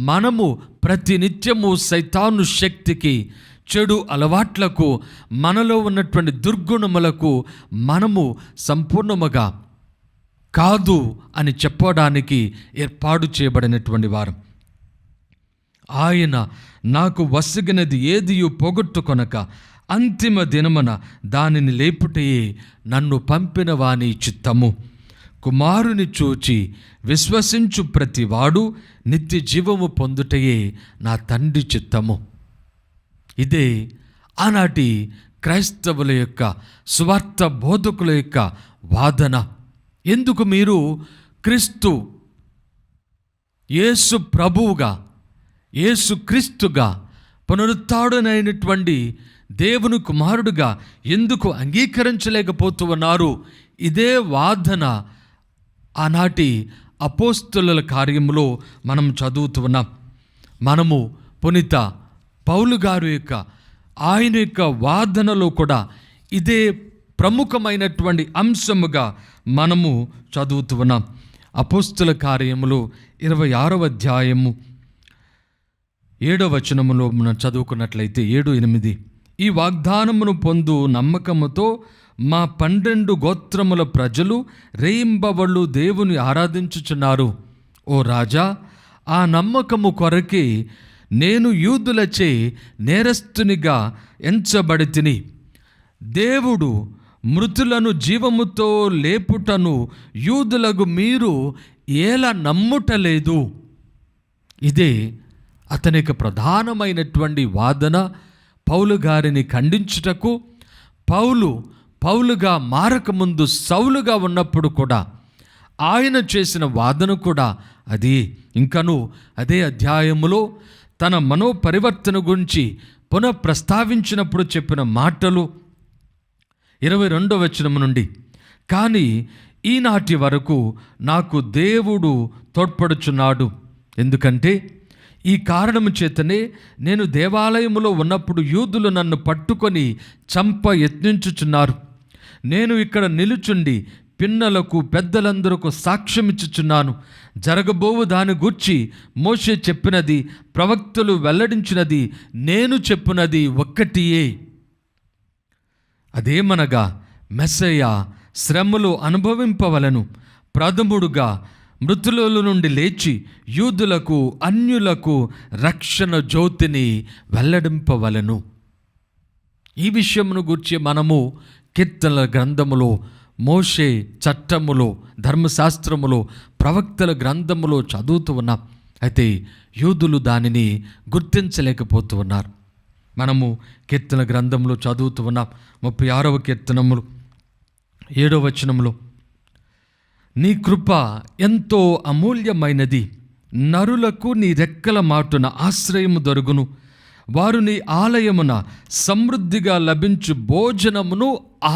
మనము ప్రతి నిత్యము సైతాను శక్తికి, చెడు అలవాట్లకు, మనలో ఉన్నటువంటి దుర్గుణములకు మనము సంపూర్ణముగా కాదు అని చెప్పడానికి ఏర్పాటు చేయబడినటువంటి వారం. ఆయన నాకు వసగినది ఏదియు పోగొట్టుకొనక అంతిమ దినమున దానిని లేపుటయే నన్ను పంపిన వాని చిత్తము. కుమారుని చూచి విశ్వసించు ప్రతివాడు నిత్య జీవము పొందుటయే నా తండ్రి చిత్తము. ఇదే ఆనాటి క్రైస్తవుల యొక్క సువార్త బోధకుల యొక్క వాదన. ఎందుకు మీరు క్రీస్తు యేసు ప్రభువుగా, యేసు క్రీస్తుగా, పునరుత్థానుడైనటువంటి దేవుని కుమారుడుగా ఎందుకు అంగీకరించలేకపోతూ ఉన్నారు? ఇదే వాదన ఆనాటి అపోస్తలుల కార్యములో మనం చదువుతూ ఉన్నాం. మనము పునీత పౌలు గారు యొక్క ఆయన యొక్క వాదనలో కూడా ఇదే ప్రముఖమైనటువంటి అంశముగా మనము చదువుతూ ఉన్నాం. అపోస్తల కార్యములు 26వ అధ్యాయము 7వ వచనములో మనం చదువుకున్నట్లయితే 7-8, ఈ వాగ్దానమును పొందు నమ్మకముతో మా 12 గోత్రముల ప్రజలు రేయింబవళ్ళు దేవుని ఆరాధించుచున్నారు. ఓ రాజా, ఆ నమ్మకము కొరకే నేను యూదులచే నేరస్తునిగా ఎంచబడితిని. దేవుడు మృతులను జీవముతో లేపుటను యూదులకు మీరు ఎలా నమ్ముటలేదు? ఇదే అతని యొక్క ప్రధానమైనటువంటి వాదన, పౌలు గారిని ఖండించుటకు, పౌలుగా మారకముందు సౌలుగా ఉన్నప్పుడు కూడా ఆయన చేసిన వాదన కూడా అది. ఇంకను అదే అధ్యాయములో తన మనోపరివర్తన గురించి పునఃప్రస్తావించినప్పుడు చెప్పిన మాటలు 22వ వచనం నుండి, కానీ ఈనాటి వరకు నాకు దేవుడు తోడ్పడుచున్నాడు, ఎందుకంటే ఈ కారణము చేతనే నేను దేవాలయములో ఉన్నప్పుడు యూదులు నన్ను పట్టుకొని చంప యత్నించుచున్నారు. నేను ఇక్కడ నిలుచుండి పిన్నలకు పెద్దలందరకు సాక్ష్యమిచ్చుచున్నాను. జరగబోవు దాని గూర్చి మోషే చెప్పినది, ప్రవక్తలు వెల్లడించినది, నేను చెప్పినది ఒక్కటియే. అదేమనగా మెస్సయ్య శ్రమలు అనుభవింపవలను, ప్రథముడుగా మృతుల నుండి లేచి యూదులకు అన్యులకు రక్షణ జ్యోతిని వెల్లడింపవలను. ఈ విషయమును గూర్చి మనము కీర్తనల గ్రంథములో, మోషే చట్టములో, ధర్మశాస్త్రములో, ప్రవక్తల గ్రంథములో చదువుతూ ఉన్నాం. అయితే యూదులు దానిని గుర్తించలేకపోతూ ఉన్నారు. మనము కీర్తన గ్రంథంలో చదువుతూ ఉన్నాం. 36వ కీర్తనములు 7వ వచనంలో, నీ కృప ఎంతో అమూల్యమైనది, నరులకు నీ రెక్కల మాటున ఆశ్రయము దొరుకును, వారు నీ ఆలయమున సమృద్ధిగా లభించు భోజనమును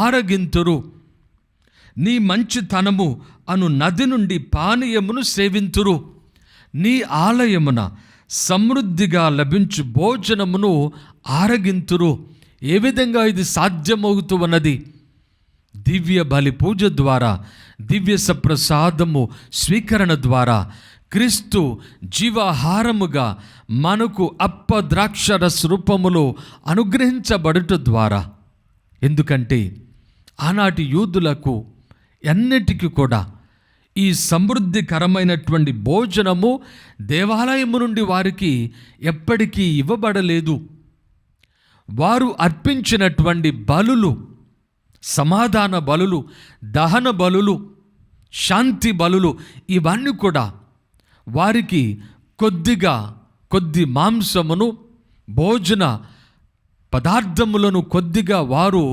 ఆరగింతురు, నీ మంచితనము అను నది నుండి పానీయమును సేవింతురు. నీ ఆలయమున సమృద్ధిగా లభించు భోజనమును ఆరగింతురు. ఏ విధంగా ఇది సాధ్యమవుతూ ఉన్నది? దివ్య బలి పూజ ద్వారా, దివ్య సప్రసాదము స్వీకరణ ద్వారా, క్రీస్తు జీవాహారముగా మనకు అప్పద్రాక్షరస రూపములో అనుగ్రహించబడుట ద్వారా. ఎందుకంటే ఆనాటి యూదులకు ఎన్నిటికీ కూడా ఈ సమృద్ధికరమైనటువంటి భోజనము దేవాలయము నుండి వారికి ఎప్పటికీ ఇవ్వబడలేదు. వారు అర్పించినటువంటి బలులు, సమాధాన బలులు, దహన బలులు, శాంతి బలులు, ఇవన్నీ కూడా వారికి కొద్ది మాంసమును, భోజన పదార్థములను కొద్దిగా వారు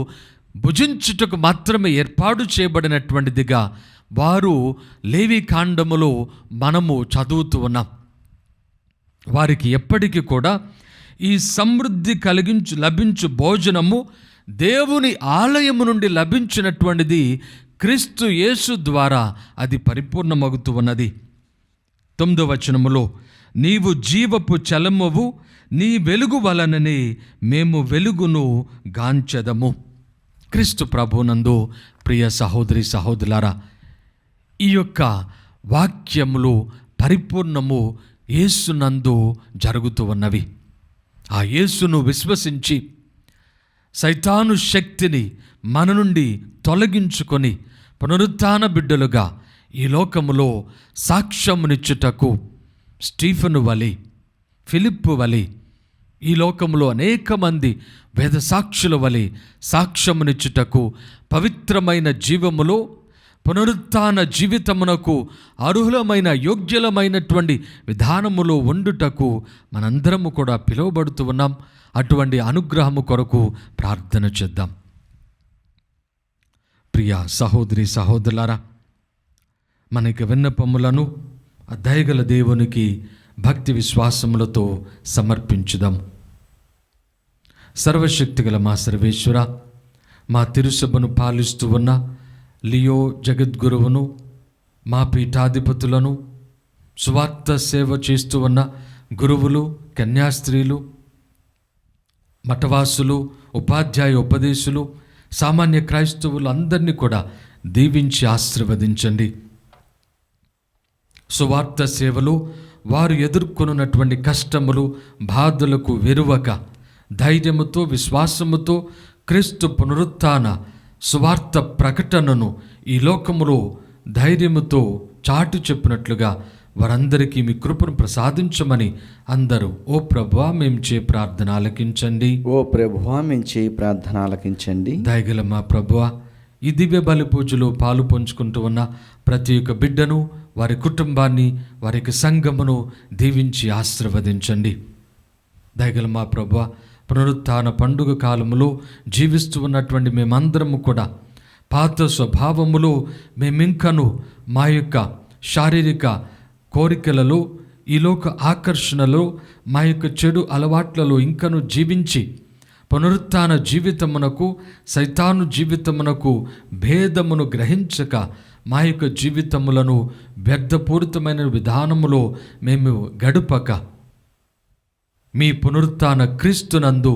భుజించుటకు మాత్రమే ఏర్పాటు చేయబడినటువంటిదిగా వారు లేవి కాండములో మనము చదువుతూ ఉన్నాం. వారికి ఎప్పటికీ కూడా ఈ సమృద్ధి లభించు భోజనము దేవుని ఆలయము నుండి లభించినటువంటిది క్రీస్తు యేసు ద్వారా అది పరిపూర్ణమగుతూ ఉన్నది. 9వ వచనములో, నీవు జీవపు చలమవు, నీ వెలుగు వలననే మేము వెలుగును గాంచెదము. క్రీస్తు ప్రభునందు ప్రియ సహోదరి సహోదరులారా, ఈ యొక్క వాక్యములు పరిపూర్ణము యేసునందు జరుగుతూ ఉన్నవి. ఆ యేసును విశ్వసించి సైతాను శక్తిని మన నుండి తొలగించుకొని పునరుత్థాన బిడ్డలుగా ఈ లోకములో సాక్ష్యమునిచ్చుటకు స్టీఫెను వలె, ఫిలిప్పు వలె, ఈ లోకములో అనేక మంది వేద సాక్షుల వలె సాక్ష్యమునిచ్చుటకు, పవిత్రమైన జీవములో పునరుత్థాన జీవితమునకు అర్హులమైన యోగ్యులమైనటువంటి విధానములో ఉండుటకు మనందరము కూడా పిలువబడుతూ ఉన్నాం. అటువంటి అనుగ్రహము కొరకు ప్రార్థన చేద్దాం. ప్రియ సహోదరి సహోదరులారా, మనకి విన్నపములను ఆ దయగల దేవునికి భక్తి విశ్వాసములతో సమర్పించుదాం. సర్వశక్తిగల మా సర్వేశ్వర, మా తిరుసభను పాలిస్తూ ఉన్న లియో జగద్గురువును, మా పీఠాధిపతులను, సువార్త సేవ చేస్తూ ఉన్న గురువులు, కన్యాస్త్రీలు, మఠవాసులు, ఉపాధ్యాయ ఉపదేశులు, సామాన్య క్రైస్తవులు అందరినీ కూడా దీవించి ఆశీర్వదించండి. సువార్త సేవలు వారు ఎదుర్కొనున్నటువంటి కష్టములు, బాధలకు వెరువక ధైర్యముతో, విశ్వాసముతో క్రీస్తు పునరుత్థాన సువార్త ప్రకటనను ఈ లోకములో ధైర్యముతో చాటు చెప్పినట్లుగా వారందరికీ మీ కృపను ప్రసాదించమని అందరూ ఓ ప్రభువా మేము చే ప్రార్థన ఆలకించండి. ఓ ప్రభువా మేము చేయి ప్రార్థన ఆలకించండి. దయగల మా ప్రభువా, ఈ దివ్య బలి పూజలో పాలు పంచుకుంటూ ఉన్న ప్రతి ఒక్క బిడ్డను, వారి కుటుంబాన్ని, వారికి సంఘమును దీవించి ఆశీర్వదించండి. దయగల మా ప్రభువా, పునరుత్థాన పండుగ కాలములో జీవిస్తూ ఉన్నటువంటి మేమందరము కూడా పాత స్వభావములో మేమింకను మా యొక్క శారీరక కోరికలలో, ఈ లోక ఆకర్షణలో, మా యొక్క చెడు అలవాట్లలో ఇంకను జీవించి పునరుత్థాన జీవితమునకు సైతాను జీవితమునకు భేదమును గ్రహించక మా యొక్క జీవితములను వ్యర్థపూరితమైన విధానములో మేము గడపక మీ పునరుత్థాన క్రీస్తునందు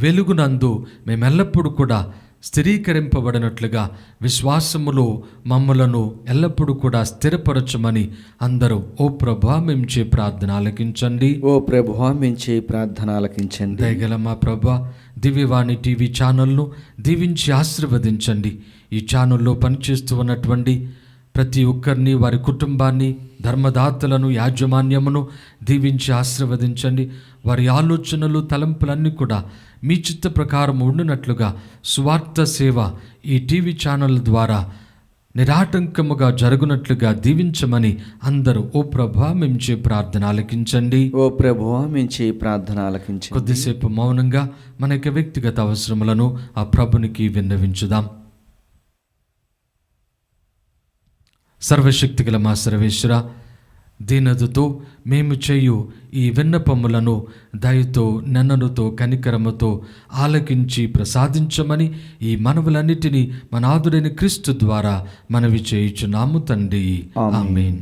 వెలుగునందు మేమెల్లప్పుడూ కూడా స్థిరీకరింపబడినట్లుగా విశ్వాసములో మమ్మలను ఎల్లప్పుడూ కూడా స్థిరపరచమని అందరూ ఓ ప్రభువా మేము చే ప్రార్థన ఆలకించండి. ఓ ప్రభువా మేము చే ప్రార్థన ఆలకించండి. దయగల మా ప్రభువా, దివ్యవాణి టీవీ ఛానల్ను దీవించి ఆశీర్వదించండి. ఈ ఛానల్లో పనిచేస్తూ ఉన్నటువంటి ప్రతి ఒక్కరిని, వారి కుటుంబాన్ని, ధర్మదాతలను, యాజమాన్యమును దీవించి ఆశీర్వదించండి. వారి ఆలోచనలు, తలంపులన్నీ కూడా మీ చిత్త ప్రకారం ఉండినట్లుగా సువార్త సేవ ఈ టీవీ ఛానల్ ద్వారా నిరాటంకముగా జరుగునట్లుగా దీవించమని అందరూ ఓ ప్రభువా మేము చే ప్రార్థన ఆలకించండి. ఓ ప్రభువా మేము చే ప్రార్థన ఆలకించండి. కొద్దిసేపు మౌనంగా మన యొక్క వ్యక్తిగత అవసరములను ఆ ప్రభునికి విన్నవించుదాం. సర్వశక్తిగల మా సర్వేశ్వర, దీనతతో మేము చేయు ఈ విన్నపములను దయతో, నెన్ననుతో, కనికరముతో ఆలకించి ప్రసాదించమని ఈ మనవులన్నిటినీ మన ఆదుడైన క్రీస్తు ద్వారా మనవి చేయుచున్నాము తండ్రి. ఆమేన్.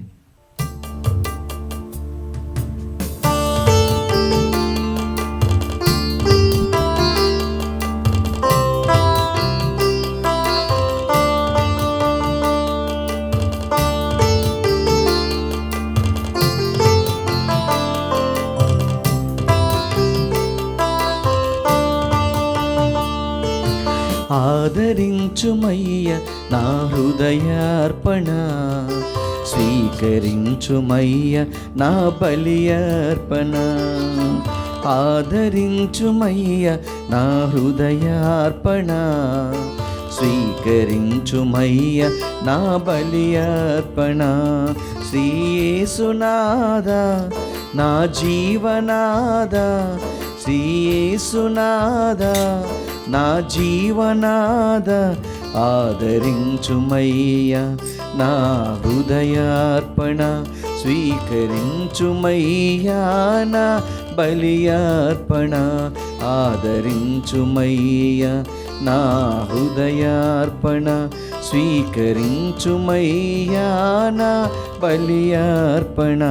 ఆదరించుమయ్య నా హృదయార్పణ, స్వీకరించుమయ్య నా బలియర్పణ. ఆదరించుమయ్య నా హృదయార్పణ, స్వీకరించుమయ్య నా బలియర్పణ. శ్రీ యేసునాథా నా జీవనాథా, శ్రీ యేసునాథా నా జీవనాథ, ఆదరించుమయ్య నా హృదయార్పణ, స్వీకరించుమయ్యా నా బలియార్పణ. ఆదరించుమయ్య నా హృదయార్పణ, స్వీకరించుమయ్యా నా బలియార్పణ.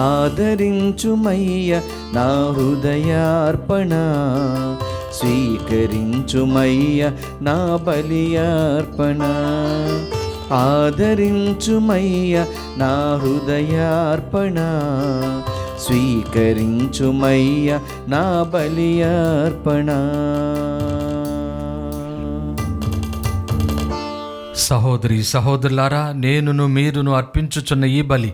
ఆదరించుమయ్య నా హృదయార్పణ, స్వీకరించుమయ్య నా బలియార్పణ. ఆదరించుమయ్య నా హృదయార్పణ, స్వీకరించుమయ్య నా బలియార్పణ. సహోదరి సహోదరులారా, నేనును మీరును అర్పించుచున్న ఈ బలి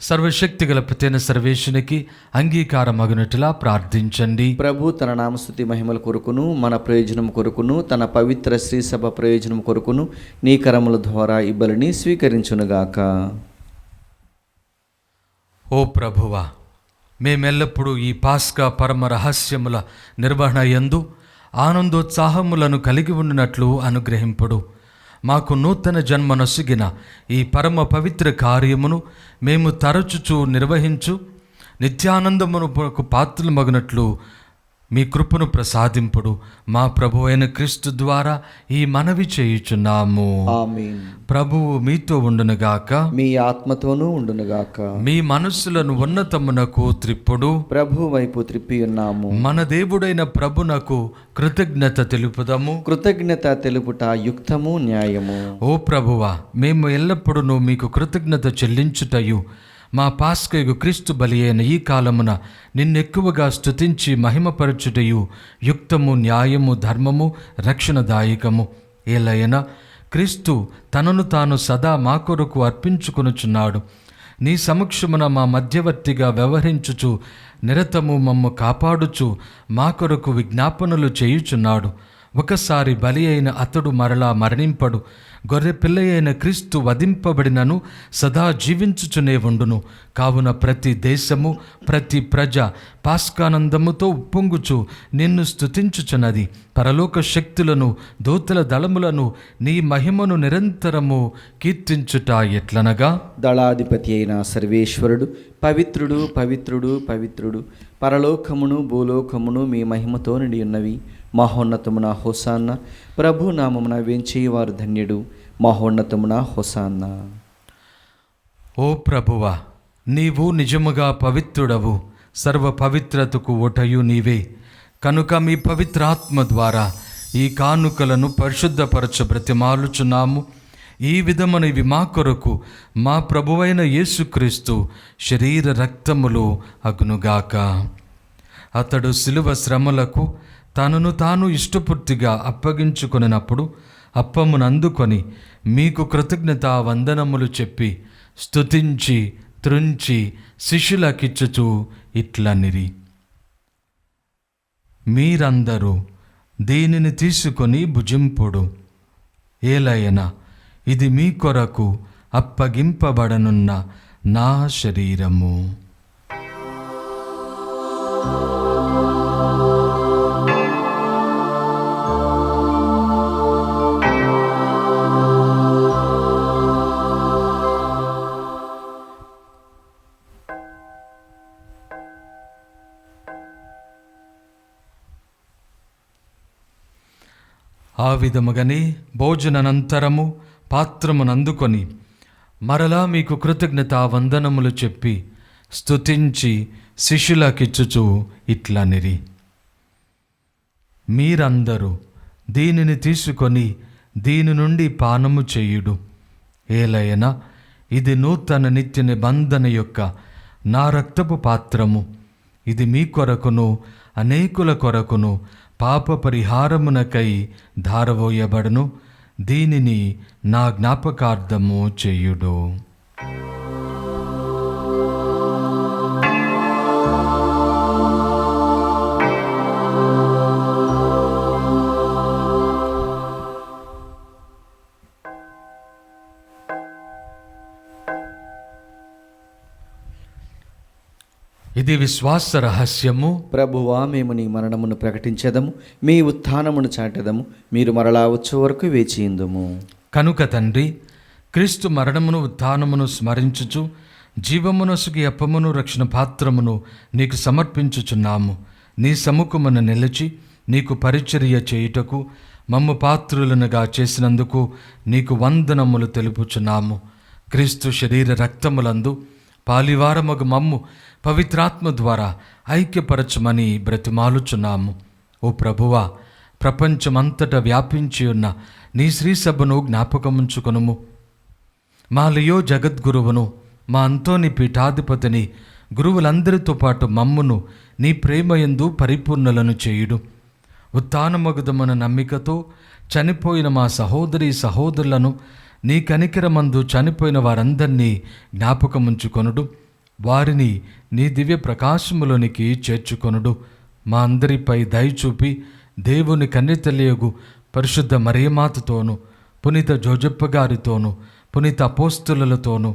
సర్వశక్తిగల ప్రత్యేన సర్వేశ్వరునికి అంగీకారమగునట్లా ప్రార్థించండి. ప్రభు తన నామస్తుతి మహిమల కొరకును, మన ప్రయోజనం కొరకును, తన పవిత్ర శ్రీ సభ ప్రయోజనం కొరకును నీ కరముల ద్వారా ఈ బలిని స్వీకరించునుగాక. ఓ ప్రభువా, మేమెల్లప్పుడూ ఈ పాస్కా పరమ రహస్యముల నిర్వహణ యందు ఆనందోత్సాహములను కలిగి ఉండినట్లు అనుగ్రహింపుడు. మాకు నూతన జన్మనొసిగిన ఈ పరమ పవిత్ర కార్యమును మేము తరచుచూ నిర్వహించు నిత్యానందమును పాత్రలమగునట్లు మీ కృపను ప్రసాదింపుడు. మా ప్రభు అయిన క్రీస్తు ద్వారా ఈ మనవి చేయుచున్నాము. ఆమేన్. ప్రభువు మీతో ఉండునుగాక, మీ ఆత్మతోనూ ఉండునుగాక. మీ మనస్సులను ఉన్నతమునకు త్రిప్పుడు ప్రభు వైపు త్రిప్పి ఉన్నాము. మన దేవుడైన ప్రభునకు కృతజ్ఞత తెలుపుదము. కృతజ్ఞత తెలుపుట యుక్తము, న్యాయము. ఓ ప్రభువా, మేము ఎల్లప్పుడూ మీకు కృతజ్ఞత చెల్లించుటయు మా పాస్కయు క్రీస్తు బలి అయిన ఈ కాలమున నిన్నెక్కువగా స్తుతించి మహిమపరచుటయు యుక్తము, న్యాయము, ధర్మము, రక్షణదాయకము. ఏలైనా క్రీస్తు తనను తాను సదా మా కొరకు అర్పించుకొనుచున్నాడు. నీ సమక్షమున మా మధ్యవర్తిగా వ్యవహరించుచు నిరతము మమ్ము కాపాడుచు మా కొరకు విజ్ఞాపనలు చేయుచున్నాడు. ఒకసారి బలి అయిన అతడు మరలా మరణింపడు. గొర్రె పిల్ల అయిన క్రీస్తు వధింపబడినను సదా జీవించుచునే ఉండును. కావున ప్రతి దేశము ప్రతి ప్రజ పాస్కానందముతో ఉప్పొంగుచు నిన్ను స్తుతించుచున్నది. పరలోక శక్తులను దూతల దళములను నీ మహిమను నిరంతరము కీర్తించుట ఎట్లనగా, దళాధిపతి అయిన సర్వేశ్వరుడు పవిత్రుడు పవిత్రుడు పవిత్రుడు, పరలోకమును భూలోకమును మీ మహిమతో నిండి ఉన్నవి. మహోన్నతమున హోసాన్న, ప్రభు నామమున వేంచేవారు ధన్యుడు. మహోన్నతమున హోసాన్న. ఓ ప్రభువా, నీవు నిజముగా పవిత్రుడవు, సర్వ పవిత్రతకు ఓటయు నీవే. కనుక మీ పవిత్రాత్మ ద్వారా ఈ కానుకలను పరిశుద్ధపరచ బ్రతిమాలుచున్నాము. ఈ విధమునవి మా కొరకు మా ప్రభువైన యేసుక్రీస్తు శరీర రక్తములు అగునుగాక. అతడు శిలువ శ్రమలకు తనను తాను ఇష్టపూర్తిగా అప్పగించుకొనినప్పుడు అప్పమునందుకొని మీకు కృతజ్ఞతా వందనములు చెప్పి స్తుతించి త్రుంచి శిష్యులకిచ్చుచు ఇట్లనిరి, మీరందరూ దీనిని తీసుకొని భుజింపుడు. ఏలయన ఇది మీ కొరకు అప్పగింపబడనున్న నా శరీరము. ఆ విధముగానే భోజనానంతరము పాత్రమునందుకొని మరలా మీకు కృతజ్ఞతా వందనములు చెప్పి స్తుతించి శిష్యులకిచ్చుచు ఇట్లనిరి, మీరందరూ దీనిని తీసుకొని దీని నుండి పానము చేయుడు. ఏలయన ఇది నూతన నిత్య నిబంధన యొక్క నా రక్తపు పాత్రము. ఇది మీ కొరకును అనేకుల కొరకును పాప పరిహారమునకై ధారవోయబడును. దీనిని నా జ్ఞాపకార్థము చేయుడు. ఇది విశ్వాస రహస్యము. ప్రభువా, మేము నీ మరణమును ప్రకటించెదము, మీ ఉత్థానమును చాటెదము. మీరు మరలా వచ్చే వరకు వేచియుందుము. కనుక తండ్రి, క్రీస్తు మరణమును ఉత్థానమును స్మరించుచు జీవమునొసగి అప్పమును రక్షణ పాత్రమును నీకు సమర్పించుచున్నాము. నీ సముఖమున నిలిచి నీకు పరిచర్య చేయుటకు మమ్ము పాత్రులనుగా చేసినందుకు నీకు వందనములు తెలుపుచున్నాము. క్రీస్తు శరీర రక్తములందు పాలివారమగు మమ్ము పవిత్రాత్మ ద్వారా ఐక్యపరచమని బ్రతిమాలుచున్నాము. ఓ ప్రభువా, ప్రపంచమంతటా వ్యాపించి ఉన్న నీ శ్రీసభను జ్ఞాపకముంచుకొనుము. మా లియో జగద్గురువును, మా అంతోని పీఠాధిపతిని, గురువులందరితో పాటు మమ్మును నీ ప్రేమయందు పరిపూర్ణులను చేయుడు. ఉత్థానమగుదమన నమ్మికతో చనిపోయిన మా సహోదరి సహోదరులను, నీ కనికరమందు చనిపోయిన వారందరినీ జ్ఞాపకముంచుకొనుడు. వారిని నీ దివ్య ప్రకాశములోనికి చేర్చుకొనుడు. మా అందరిపై దయ చూపి దేవుని కన్యతల్లియగు పరిశుద్ధ మరియమాతతోనూ, పునీత జోజప్ప గారితోనూ, పునీత అపోస్తులతోనూ,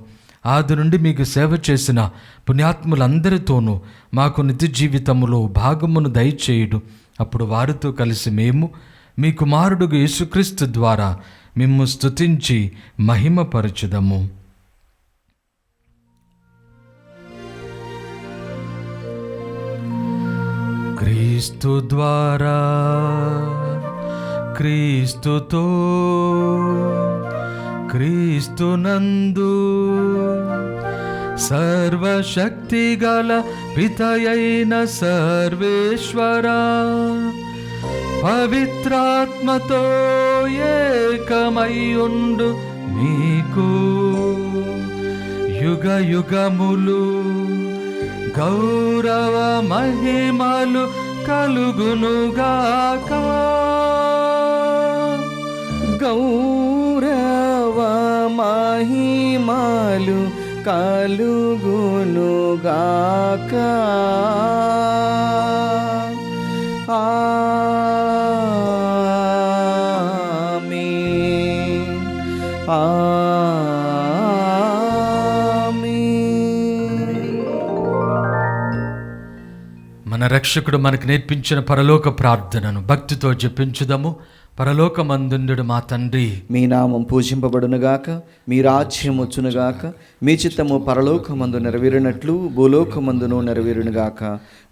ఆది నుండి మీకు సేవ చేసిన పుణ్యాత్ములందరితోనూ మాకు నిత్య జీవితములో భాగమును దయచేయుడు. అప్పుడు వారితో కలిసి మేము మీ కుమారుడు యేసుక్రీస్తు ద్వారా మిమ్ము స్తుతించి మహిమపరచుదము. క్రీస్తు ద్వారా, క్రీస్తుతో, క్రీస్తునందు సర్వశక్తిగల పితయైన సర్వేశ్వరా, పవిత్రాత్మతో ఏకమయ్యుండు మీకు యుగ యుగములు గౌరవ మహిమలు కలుగునుగాక. గౌరవ మహిమలు కలుగునుగాక. మన రక్షకుడు మనకు నేర్పించిన పరలోక ప్రార్థనను భక్తితో జపించుదాము. పరలోకమందుండు మా తండ్రి, మీ నామం పూజింపబడునుగాక, మీ రాజ్యం వచ్చునుగాక, మీ చిత్తము పరలోకమందు నెరవేరినట్లు భూలోకమందును నెరవేరునుగాక.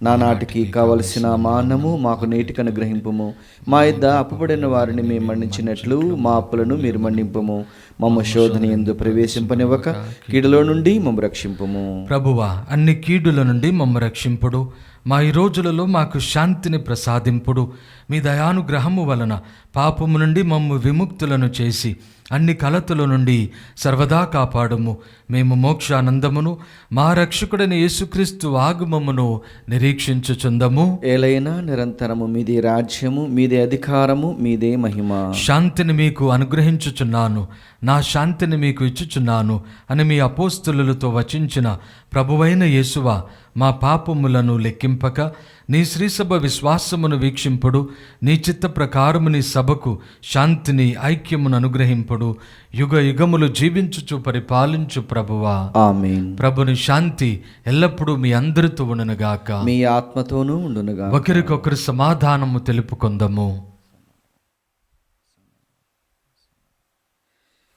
నానాటికి కావలసిన మాన్నము మాకు నేటికి అనుగ్రహింపుము. మా యొద్ద అప్పుబడిన వారిని మేము మన్నించినట్లు మా అప్పులను మీరు మన్నింపుము. మమ్మ శోధన యందు ప్రవేశింపనివ్వక కీడులో నుండి మమ్మ రక్షింపుము. ప్రభువా, అన్ని కీడుల నుండి మమ్మ రక్షింపుడు. మా ఈ రోజులలో మాకు శాంతిని ప్రసాదింపుడు. మీ దయానుగ్రహము వలన పాపము నుండి మమ్ము విముక్తులను చేసి అన్ని కలతల నుండి సర్వదా కాపాడుము. మేము మోక్షానందమును మా రక్షకుడైన యేసుక్రీస్తు ఆగమమును నిరీక్షించుచుందము. ఏలైనా నిరంతరము మీదే రాజ్యము, మీదే అధికారము, మీదే మహిమ. శాంతిని మీకు అనుగ్రహించుచున్నాను, నా శాంతిని మీకు ఇచ్చుచున్నాను అని మీ అపోస్తలులతో వచించిన ప్రభువైన యేసువా, మా పాపములను లెక్కింపక నీ శ్రీసభ విశ్వాసమును వీక్షింపుడు. నీ చిత్త ప్రకారము నీ సభకు శాంతిని ఐక్యమును అనుగ్రహింపుడు. యుగ యుగములు జీవించుచు పరిపాలించు ప్రభువా, ఆమేన్. ప్రభుని శాంతి ఎల్లప్పుడూ మీ అందరితో ఉండునుగాక, మీ ఆత్మతోనూ ఉండునుగాక. ఒకరికొకరు సమాధానము తెలుపుకొందము.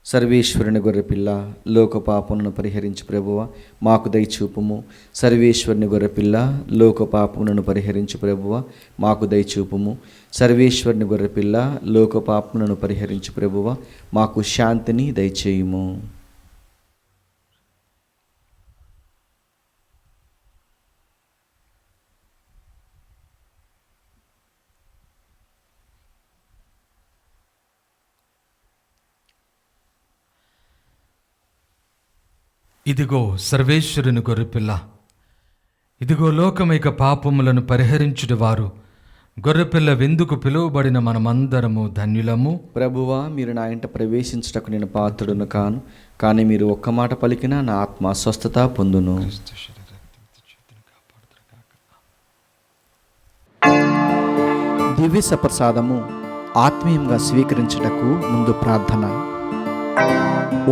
సర్వేశ్వరుని గొర్రెపిల్ల, లోక పాపములను పరిహరించు ప్రభువ, మాకు దయచూపుము. సర్వేశ్వరుని గొర్రెపిల్ల, లోక పాపములను పరిహరించు ప్రభువ, మాకు దయచూపుము. సర్వేశ్వరుని గొర్రెపిల్ల, లోక పాపములను పరిహరించు ప్రభువ, మాకు శాంతిని దయచేయుము. ఇదిగో సర్వేశ్వరుని గొర్రెపిల్ల, ఇదిగో లోకమైక పాపములను పరిహరించుడు వారు. గొర్రెపిల్ల వెందుకు పిలువబడిన మనమందరము ధన్యులము. ప్రభువా, మీరు నా ఇంట ప్రవేశించుటకు నేను పాత్రుడును కాను, కానీ మీరు ఒక్క మాట పలికినా నా ఆత్మ స్వస్థత పొందును. దివ్య సప్రసాదము ఆత్మీయంగా స్వీకరించుటకు ముందు ప్రార్థన.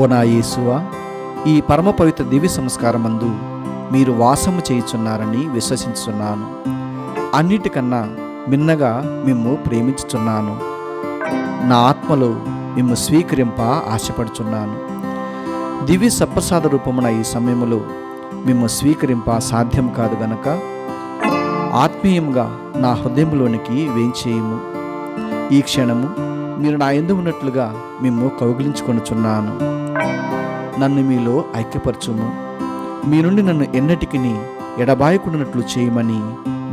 ఓ నా యేసువా, ఈ పరమ పవిత్ర దివ్య సంస్కారమందు మీరు వాసము చేయుచున్నారని విశ్వసించుచున్నాను. అన్నిటికన్నా మిన్నగా మిమ్ము ప్రేమించుచున్నాను. నా ఆత్మలో మిమ్ము స్వీకరింప ఆశపడుచున్నాను. దివ్య సప్రసాద రూపమున ఈ సమయములో మిమ్ము స్వీకరింప సాధ్యం కాదు గనక ఆత్మీయంగా నా హృదయంలోనికి వేంచేయము. ఈ క్షణము మీరు నా యందు ఉన్నట్లుగా మిమ్ము కౌగిలించుకొనుచున్నాను. నన్ను మీలో ఐక్యపరచుము. మీ నుండి నన్ను ఎన్నటికిని ఎడబాయకుండానట్లు చేయమని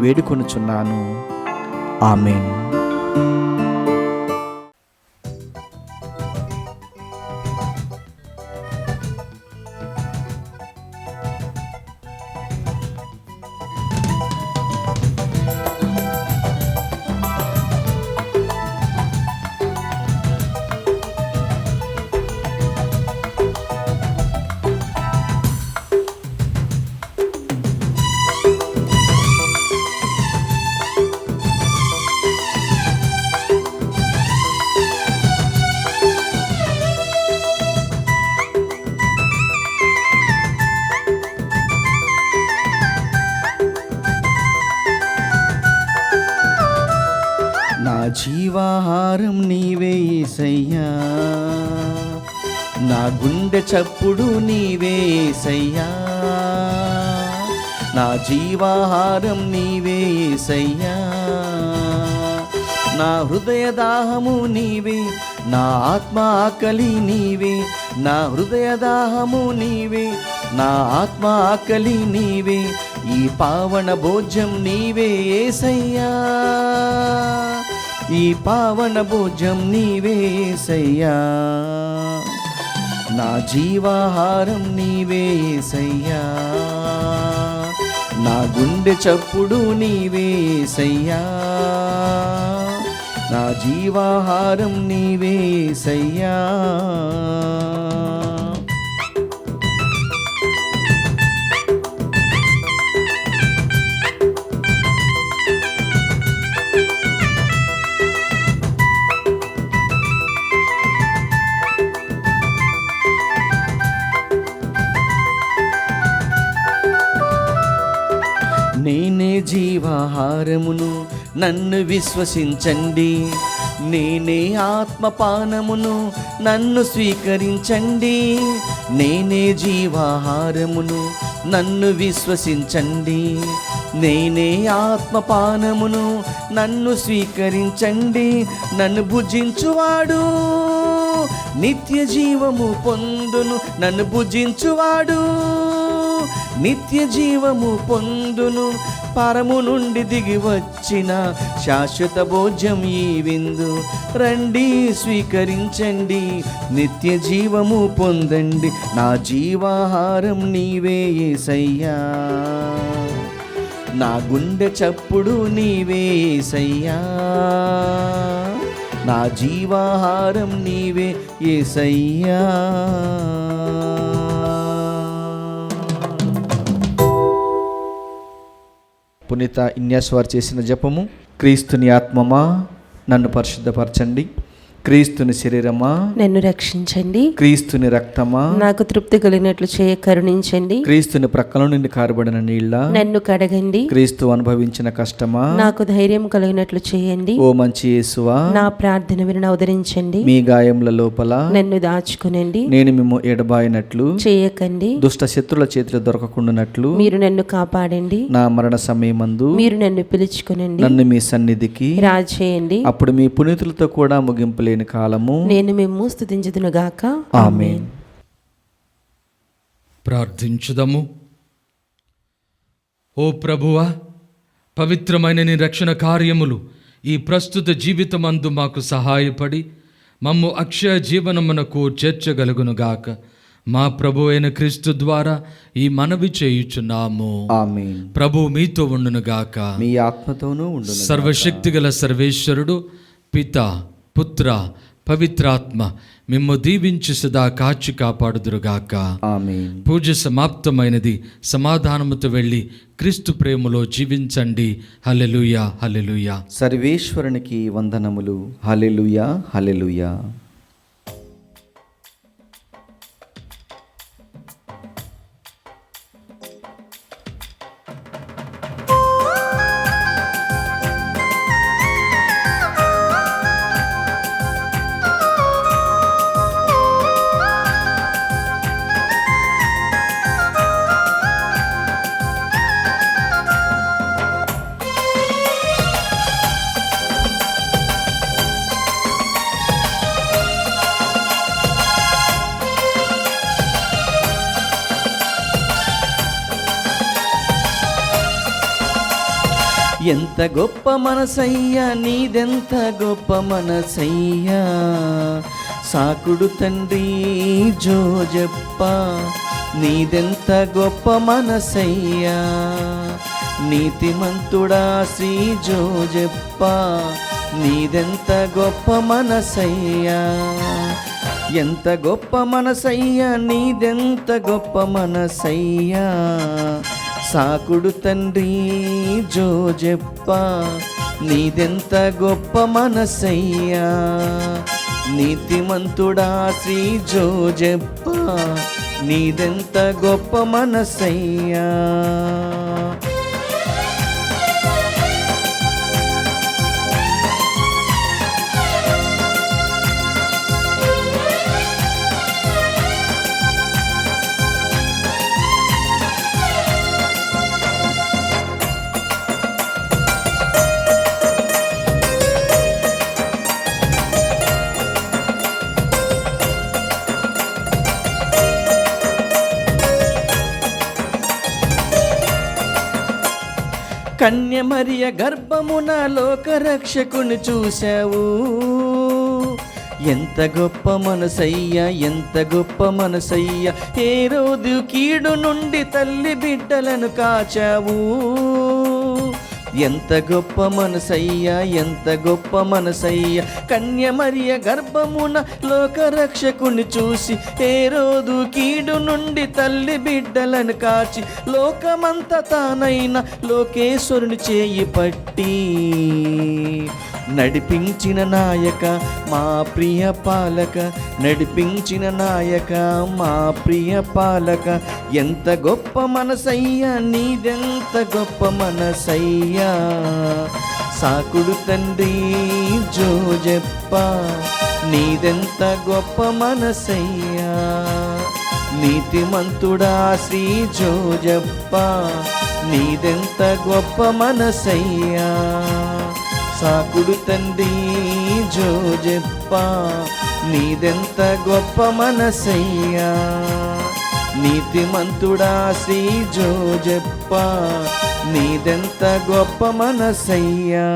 వేడుకొనుచున్నాను. ఆమేన్. జీవాహారం నీవే యేసయ్యా, నా గుండె చప్పుడు నీవే యేసయ్యా. నా జీవాహారం నీవే యేసయ్యా, నా హృదయ దాహము నీవే, నా ఆత్మ ఆకలి నీవే. నా హృదయ దాహము నీవే, నా ఆత్మ ఆకలి నీవే. ఈ పావన భోజ్యం నీవే యేసయ్యా, ఈ పావన భోజ్యం నీవే యేసయ్యా. నా జీవాహారం నీవే యేసయ్యా, నా గుండె చప్పుడు నీవే యేసయ్యా. నా జీవాహారం నీవే యేసయ్యా. నేనే జీవాహారమును, నన్ను విశ్వసించండి. నేనే ఆత్మపానమును, నన్ను స్వీకరించండి. నేనే జీవాహారమును, నన్ను విశ్వసించండి. నేనే ఆత్మపానమును, నన్ను స్వీకరించండి. నన్ను భుజించువాడు నిత్య జీవము పొందును. నన్ను భుజించువాడు నిత్య జీవము పొందును. పరము నుండి దిగి వచ్చిన శాశ్వత భోజ్యం ఈ విందు. రండి స్వీకరించండి, నిత్య జీవము పొందండి. నా జీవాహారం నీవే యేసయ్యా, నా గుండె చప్పుడు నీవే యేసయ్యా. నా జీవాహారం నీవే యేసయ్యా. పునీత ఇన్యాస్ వారు చేసిన జపము. క్రీస్తుని ఆత్మమా నన్ను పరిశుద్ధపరచండి, క్రీస్తుని శరీరమా నన్ను రక్షించండి, క్రీస్తుని రక్తమా నాకు తృప్తి కలిగినట్లు చేయ కరుణించండి, క్రీస్తుని ప్రక్కల నుండి కారబడిన నీళ్ళ నన్ను కడగండి, క్రీస్తు అనుభవించిన కష్టమా నాకు ధైర్యం కలిగినట్లు చేయండి. ఓ మంచి యేసువా, నా ప్రార్థన విని ఉదరించండి, మీ గాయముల లోపల నన్ను దాచుకునండి, నేను మిమ్ము ఎడబాయినట్లు చేయకండి, దుష్ట శత్రుల చేతిలో దొరకకుండానట్లు మీరు నన్ను కాపాడండి, నా మరణ సమయమందు మీరు నన్ను పిలుచుకునండి, నన్ను మీ సన్నిధికి రాజేయండి. అప్పుడు మీ పునీతులతో కూడా ముగింపు లేని కాలము నేను మిమ్ము స్తుతించుదునుగాక. ఆమేన్. ప్రార్థించుదము. ఓ ప్రభువా, పవిత్రమైన నీ రక్షణ కార్యములు ఈ ప్రస్తుత జీవితమందు మాకు సహాయపడి మమ్ము అక్షయ జీవనమునకు చేర్చగలుగునుగాక. మా ప్రభు అయిన క్రీస్తు ద్వారా ఈ మనవి చేయుచున్నాము. ఆమేన్. ప్రభు మీతో ఉండునుగాక. మీ ఆత్మతోనూ ఉండును. సర్వశక్తిగల సర్వేశ్వరుడు పిత పుత్ర పవిత్రాత్మ మిమ్ము దీవించి సదా కాచి కాపాడుదురుగాక. ఆమేన్. పూజ సమాప్తమైనది. సమాధానముతో వెళ్ళి క్రీస్తు ప్రేమలో జీవించండి. హల్లెలూయా, హల్లెలూయా. సర్వేశ్వరునికి వందనములు. హల్లెలూయా, హల్లెలూయా. ఎంత గొప్ప మనసయ్యా నీదెంత గొప్ప మనసయ్యా. సాకుడు తండ్రి జోజప్ప నీదెంత గొప్ప మనసయ్యా. నీతిమంతుడా శ్రీ జోజప్ప నీదెంత గొప్ప మనసయ్యా. ఎంత గొప్ప మనసయ్యా నీదెంత గొప్ప మనసయ్యా. సాకుడు తండ్రి జోజప్ప నీదెంత గొప్ప మనసయ్యా. నీతిమంతుడా శ్రీ జోజప్ప నీదెంత గొప్ప మనసయ్యా. కన్యమరియ గర్భమున లోకరక్షకుని చూశావు. ఎంత గొప్ప మనసయ్యా, ఎంత గొప్ప మనసయ్యా. హేరోదు కీడు నుండి తల్లి బిడ్డలను కాచావు. ఎంత గొప్ప మనసయ్యా, ఎంత గొప్ప మనసయ్యా. కన్యమరియ గర్భమున లోకరక్షకుని చూసి హేరోదు కీడు నుండి తల్లి బిడ్డలను కాచి లోకమంతా తానైన లోకేశ్వరుని చేయి పట్టి నడిపించిన నాయక మా ప్రియ పాలక, నడిపించిన నాయక మా ప్రియ పాలక. ఎంత గొప్ప మనసయ్యా నీదెంత గొప్ప మనసయ్యా. సాకుడు తండ్రి జోజప్ప నీదెంత గొప్ప మనసయ్యా. నీతిమంతుడా శ్రీ జోజప్ప నీదెంత గొప్ప మనసయ్యా. సాకుడు తండ్రి జోజప్ప నీదెంత గొప్ప మనసయ్యా. నీతిమంతుడా శ్రీ జోజప్ప నీదెంత గొప్ప మనసయ్యా.